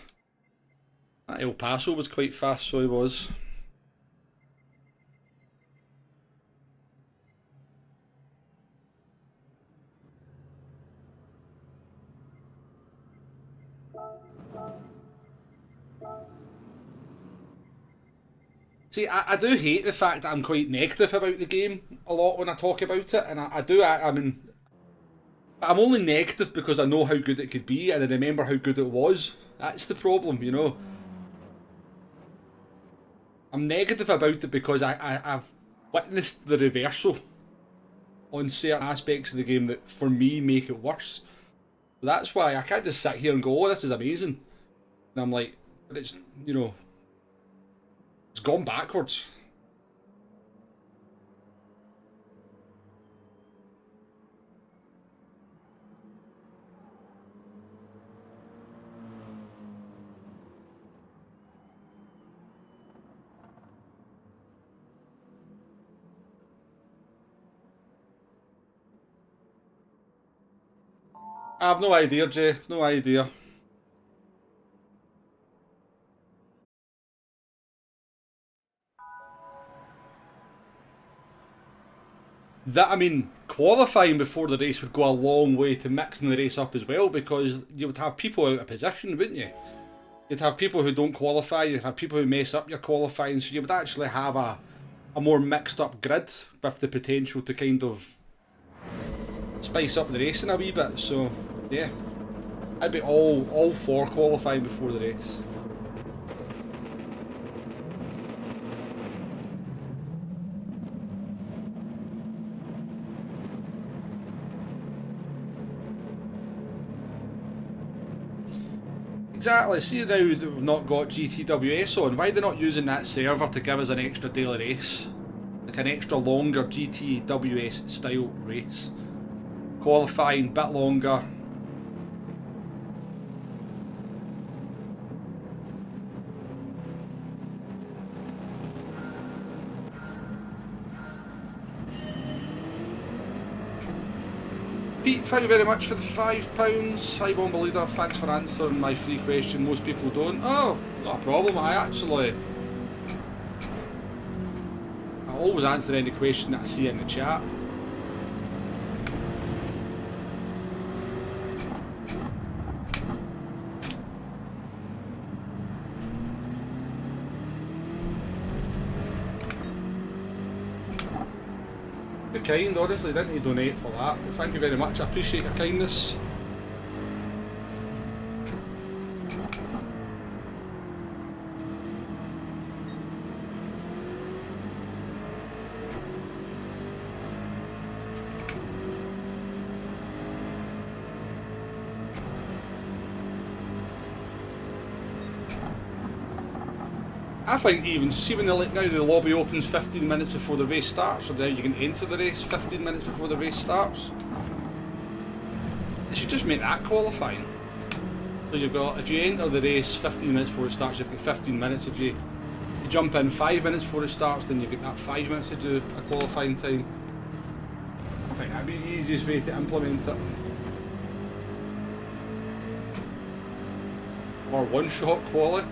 That El Paso was quite fast, so he was. See, I do hate the fact that I'm quite negative about the game a lot when I talk about it, and I mean, I'm only negative because I know how good it could be, and I remember how good it was. That's the problem, I'm negative about it because I've witnessed the reversal on certain aspects of the game that, for me, make it worse. That's why I can't just sit here and go, oh, this is amazing. And I'm like, but it's, it's gone backwards. I have no idea, Jay. No idea. I mean, qualifying before the race would go a long way to mixing the race up as well, because you would have people out of position, wouldn't you? You'd have people who don't qualify, you'd have people who mess up your qualifying, so you would actually have a more mixed up grid with the potential to kind of spice up the racing a wee bit. So yeah, I'd be all for qualifying before the race. Exactly, see now that we've not got GTWS on, why are they not using that server to give us an extra daily race? To an extra longer GTWS style race. Qualifying, bit longer. Pete, thank you very much for the £5. Hi Bomba Leader, thanks for answering my free question. Most people don't. Oh, not a problem. I always answer any question that I see in the chat. You're kind, honestly, didn't you donate for that? But thank you very much, I appreciate your kindness. I think even, see when now the lobby opens 15 minutes before the race starts, or now you can enter the race 15 minutes before the race starts. They should just make that qualifying. So you've got, if you enter the race 15 minutes before it starts, you've got 15 minutes. If you jump in 5 minutes before it starts, then you've got that 5 minutes to do a qualifying time. I think that'd be the easiest way to implement it. Or one-shot quali.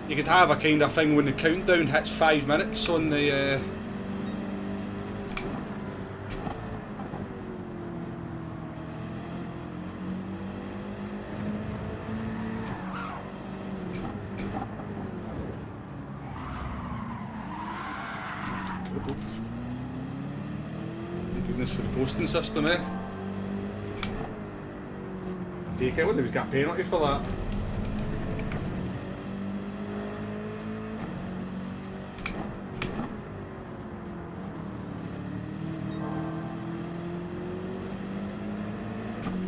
You could have a kind of thing when the countdown hits 5 minutes on the Thank goodness for the posting system, eh? Take it, I wonder if he's got a penalty for that.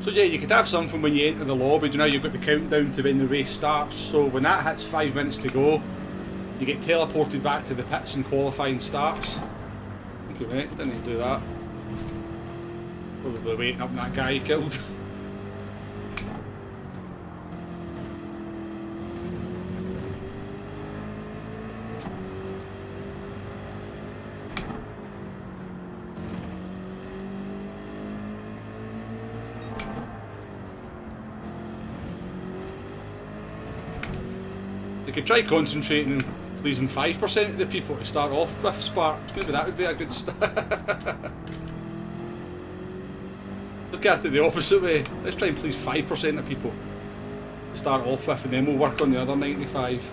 So yeah, you could have something when you enter the lobby. You know, you've got the countdown to when the race starts. So when that hits 5 minutes to go, you get teleported back to the pits and qualifying starts. Thank you, mate. Didn't need to do that. Probably waiting up on that guy he killed. You could try concentrating on pleasing 5% of the people to start off with sparked. Maybe that would be a good start. Look at it the opposite way. Let's try and please 5% of people to start off with, and then we'll work on the other 95.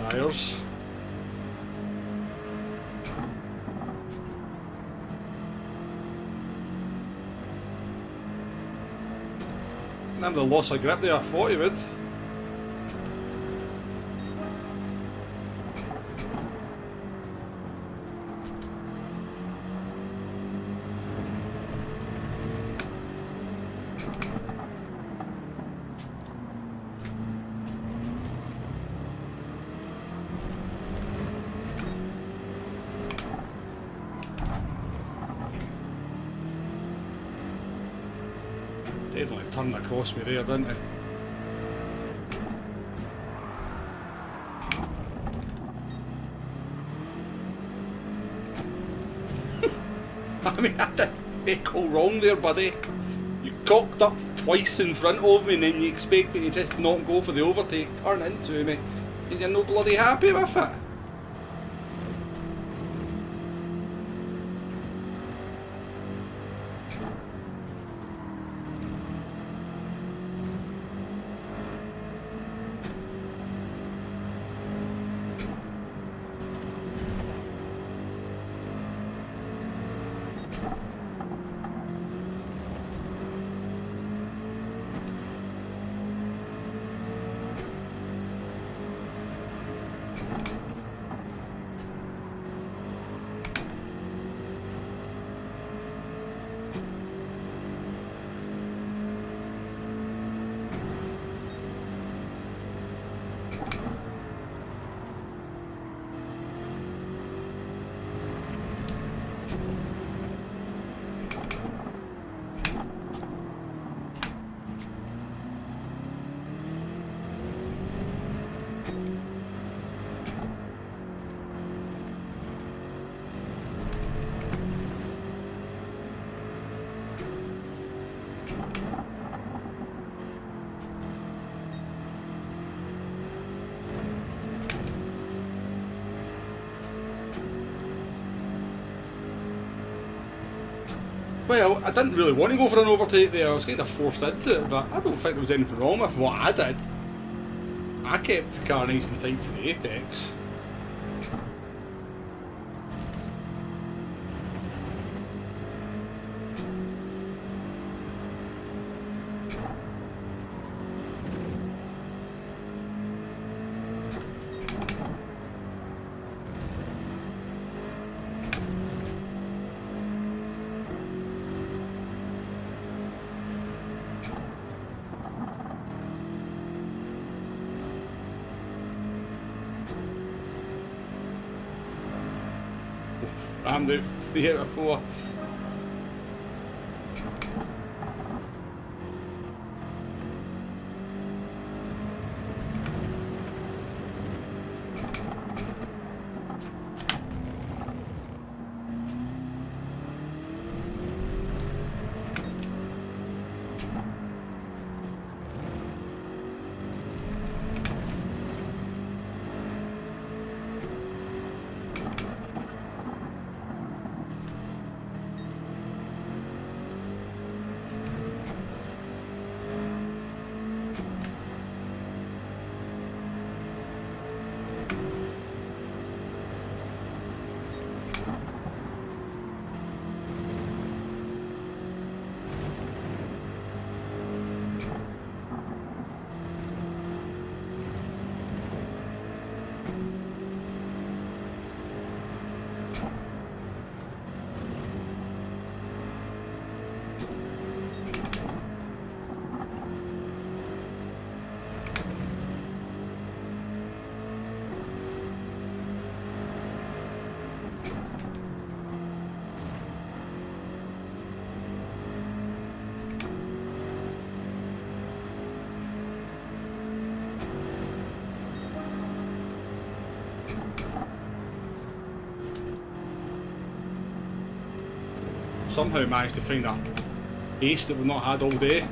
Tires. And the loss of grip there, I thought he would. Definitely turned across me there, didn't he? I mean, I didn't go wrong there, buddy. You cocked up twice in front of me and then you expect me to just not go for the overtake, turn into me, and you're no bloody happy with it. Well, I didn't really want to go for an overtake there, I was kind of forced into it, but I don't think there was anything wrong with what I did. I kept the car nice and tight to the apex. I'm the 3 out of 4. Somehow managed to find a ace that we've not had all day.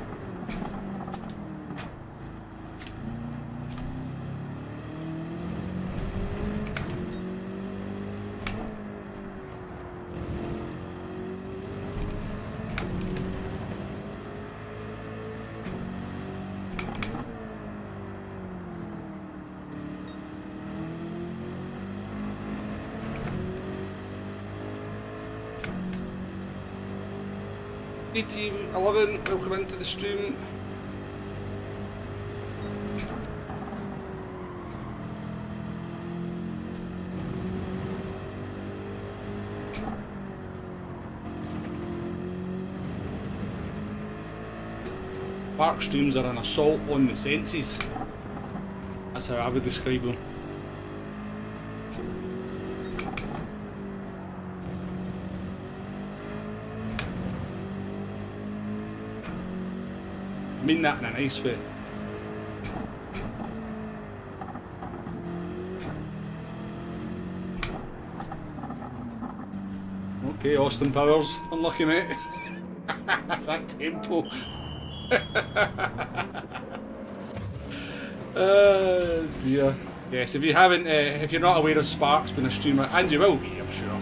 DT11, welcome into the stream. Park streams are an assault on the senses. That's how I would describe them. I mean that in a nice way. Okay, Austin Powers, unlucky mate. That's that tempo. Dear. Yes, if you haven't, if you're not aware of Spark's been a streamer, and you will be, I'm sure,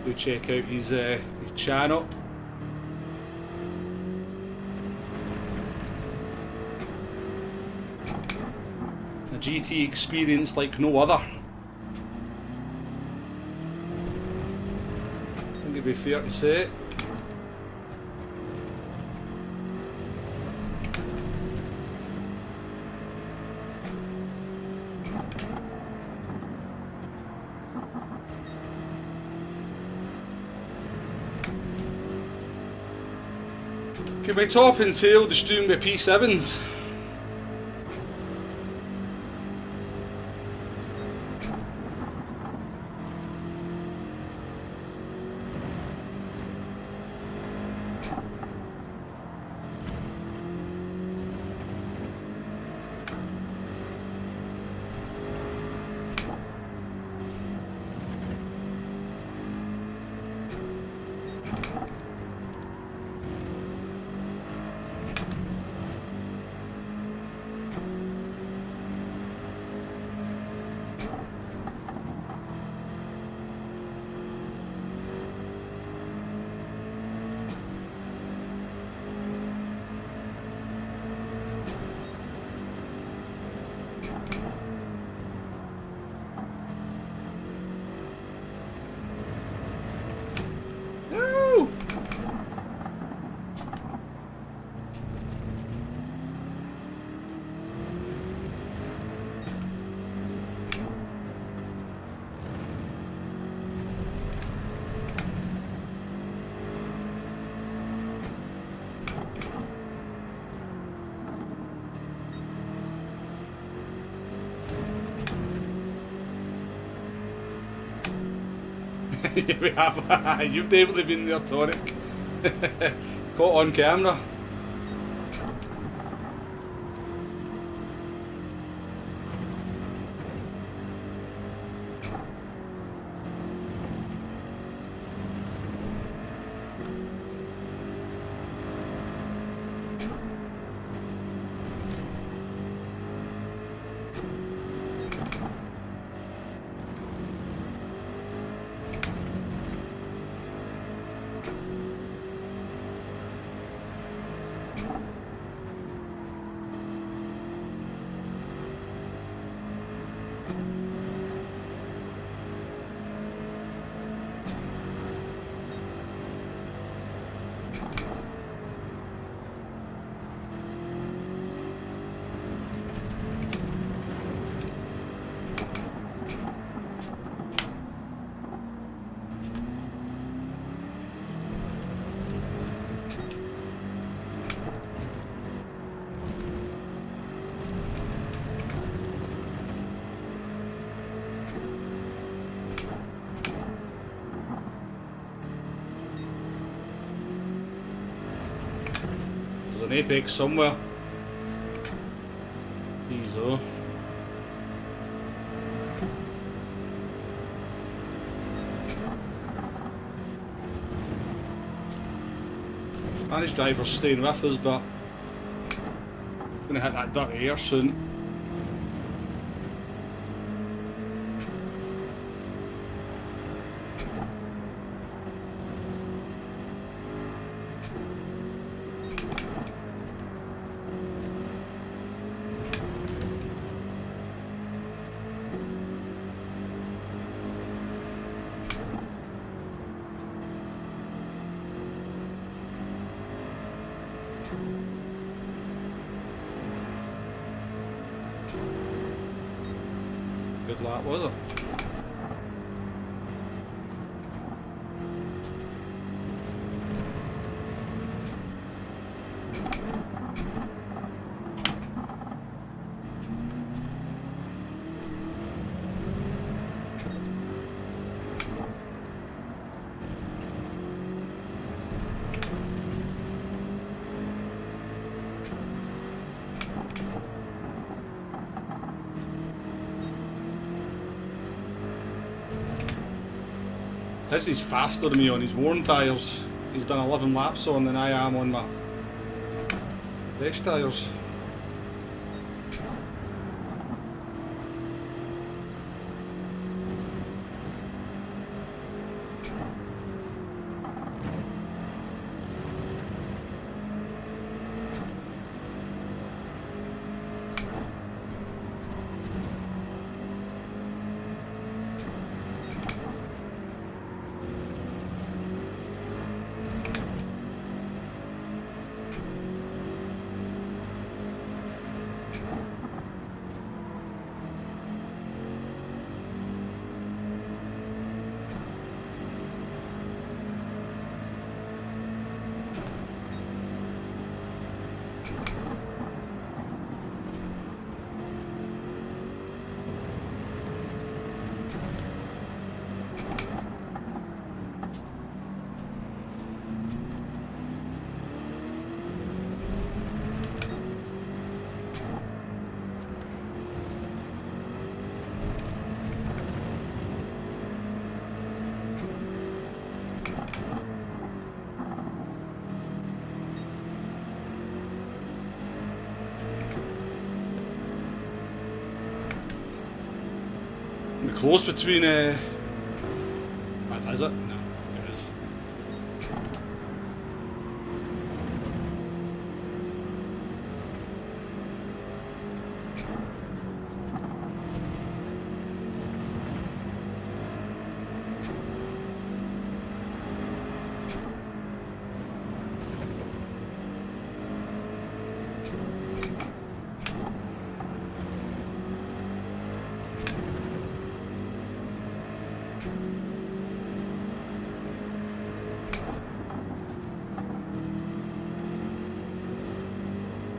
do check out his channel. A GT experience like no other. I think it'd be fair to say. Could we top and tail the stream with P7s? We have. You've definitely been there, Toric. Caught on camera. An apex somewhere. Easy. Spanish driver's staying with us, but gonna hit that dirty air soon. Good lap, was it? Disney's faster than me on his worn tyres. He's done 11 laps on than I am on my fresh tyres. Close between what is it? No, it is.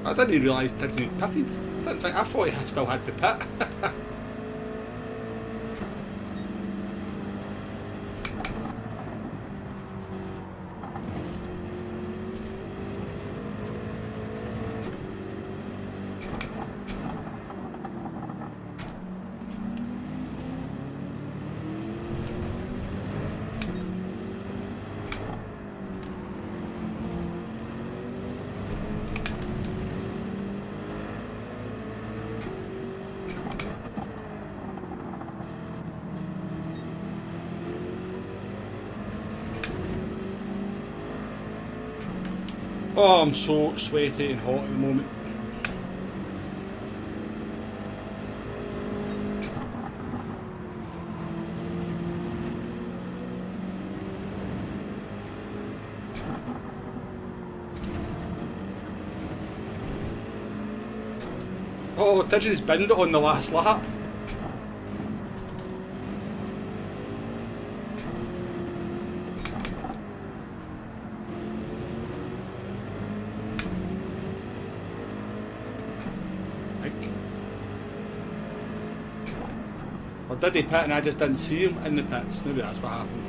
I didn't realise Tierney pitted. I thought he still had to pit. Oh, I'm so sweaty and hot at the moment. Oh, Tidge's binned it on the last lap. Or did he pit and I just didn't see him in the pits? Maybe that's what happened.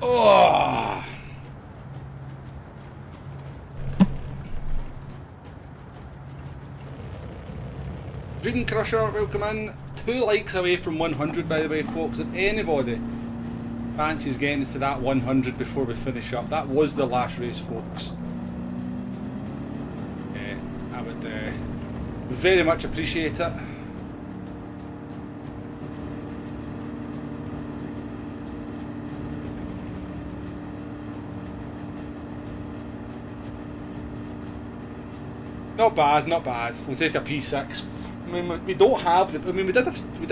Oh! Dream Crusher, welcome in. 2 likes away from 100, by the way, folks. If anybody fancies getting us to that 100 before we finish up, that was the last race, folks. I would very much appreciate it. Not bad, not bad. We'll take a P6. I mean, we don't have the. I mean, we did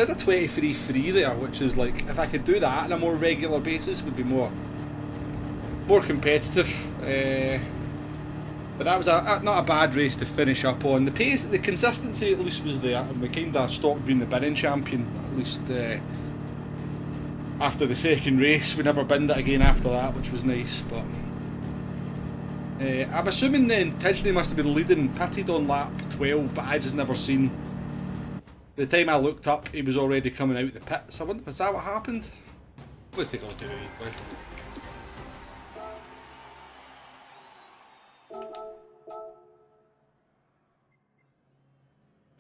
a 23 free there, which is like, if I could do that on a more regular basis, would be more competitive. But that was not a bad race to finish up on. The pace, the consistency at least was there, and we kind of stopped being the binning champion. At least after the second race, we never binned it again after that, which was nice. But I'm assuming then Tidgley must have been leading, pitted on lap 12, but I just never seen. The time I looked up, he was already coming out the pits. I wonder, is that what happened? Let's take a look at it.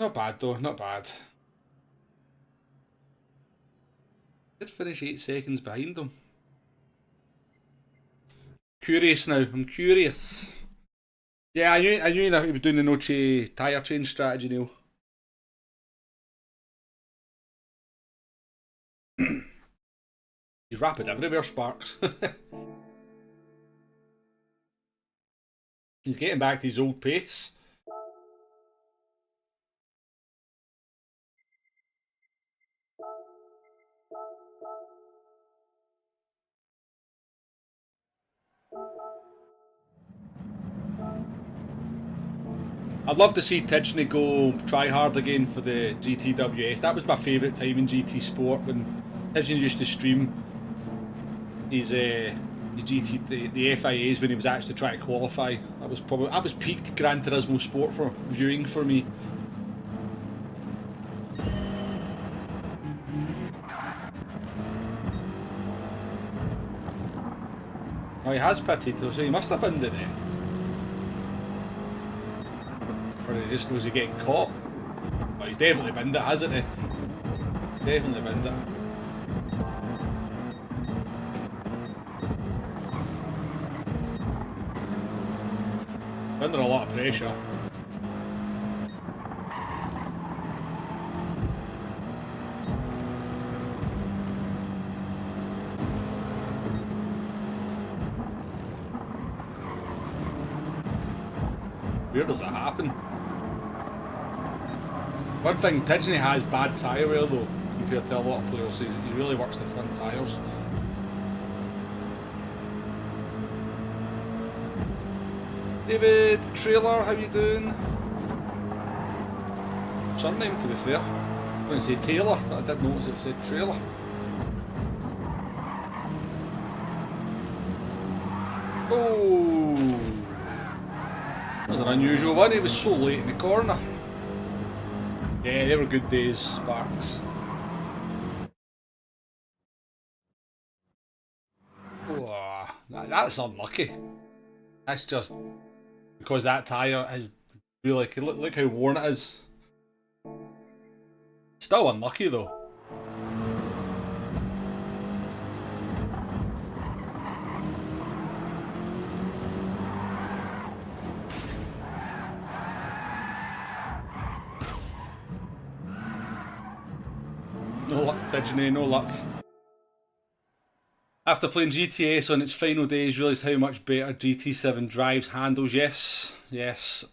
Not bad though, not bad. Did finish 8 seconds behind them. Curious now, I'm curious. Yeah, I knew he was doing the Noche tyre change strategy, Neil. He's rapid everywhere, Sparks. He's getting back to his old pace. I'd love to see Tidgney go try hard again for the GTWS. That was my favourite time in GT Sport, when Tidgney used to stream his GT the FIAs when he was actually trying to qualify. That was peak Gran Turismo Sport for viewing for me. Oh, he has pitted, so he must have binned it then. Or was he getting caught? Oh, he's definitely binned it, hasn't he? Definitely binned it. Under a lot of pressure. Where does it happen? One thing, Tidgney has bad tyre wear though, compared to a lot of players. He really works the front tyres. David, Trailer, how you doing? Surname, to be fair. I was going to say Taylor, but I did notice it said Trailer. Oh, that was an unusual one. He was so late in the corner. Yeah, they were good days, Sparks. Oh, that's unlucky. That's just because that tyre is really, look how worn it is. Still unlucky though. No luck, Tidgney, no luck. After playing GTS on its final days, realised how much better GT7 drives, handles. Yes, yes.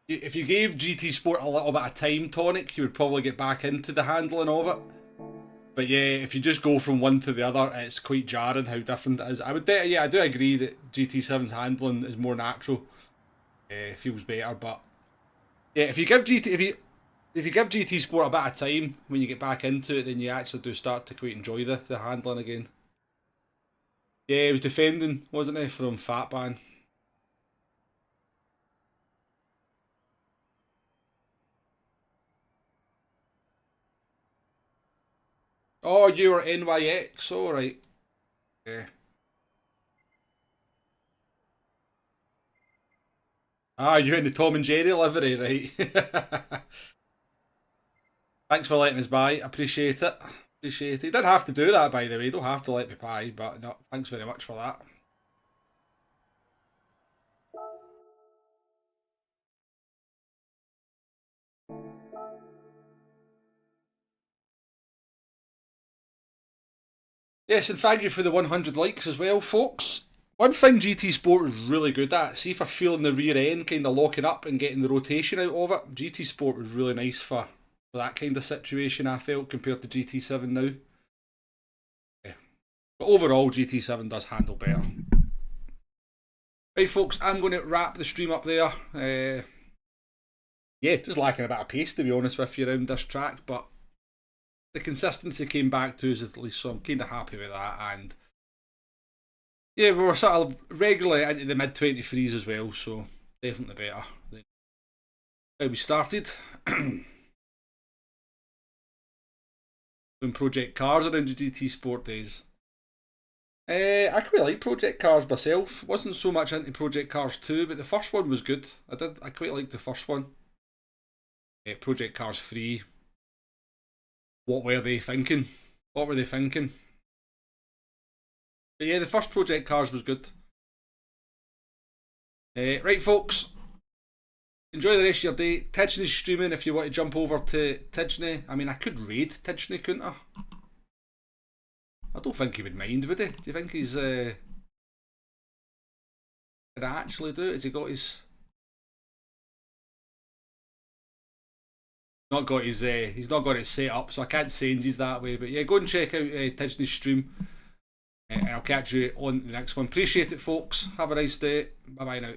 If you gave GT Sport a little bit of time, Tonic, you would probably get back into the handling of it. But yeah, if you just go from one to the other, it's quite jarring how different it is. I do agree that GT7's handling is more natural. Feels better, but yeah, if you give GT Sport a bit of time when you get back into it, then you actually do start to quite enjoy the handling again. Yeah, he was defending, wasn't he, from Fat Ban? Oh, you were NYX, alright. Yeah. Ah, you're in the Tom and Jerry livery, right? Thanks for letting us by. Appreciate it. Appreciate it. You didn't have to do that, by the way. You don't have to let me by, but no, thanks very much for that. Yes, and thank you for the 100 likes as well, folks. One thing GT Sport is really good at, see for feeling the rear end kind of locking up and getting the rotation out of it, GT Sport was really nice for that kind of situation, I felt, compared to GT7 now. Yeah. But overall, GT7 does handle better. Right, folks, I'm going to wrap the stream up there. Yeah, just lacking a bit of pace, to be honest with you, around this track, but the consistency came back to us at least, so I'm kind of happy with that. And yeah, we were sort of regularly into the mid 23s as well, so definitely better than how we started. When Project Cars are into GT Sport days. I quite like Project Cars myself. Wasn't so much into Project Cars 2, but the first one was good. I quite liked the first one. Project Cars 3. What were they thinking? What were they thinking? But yeah, the first Project Cars was good. Right, folks. Enjoy the rest of your day. Tidgeon's streaming if you want to jump over to Tidgeon. I mean, I could raid Tidgeon, couldn't I? I don't think he would mind, would he? Do you think he's... Did I actually do it? Has he got his... Not got his... he's not got it set up, so I can't send you that way. But yeah, go and check out Tidgeon's stream. And I'll catch you on the next one. Appreciate it, folks. Have a nice day. Bye-bye now.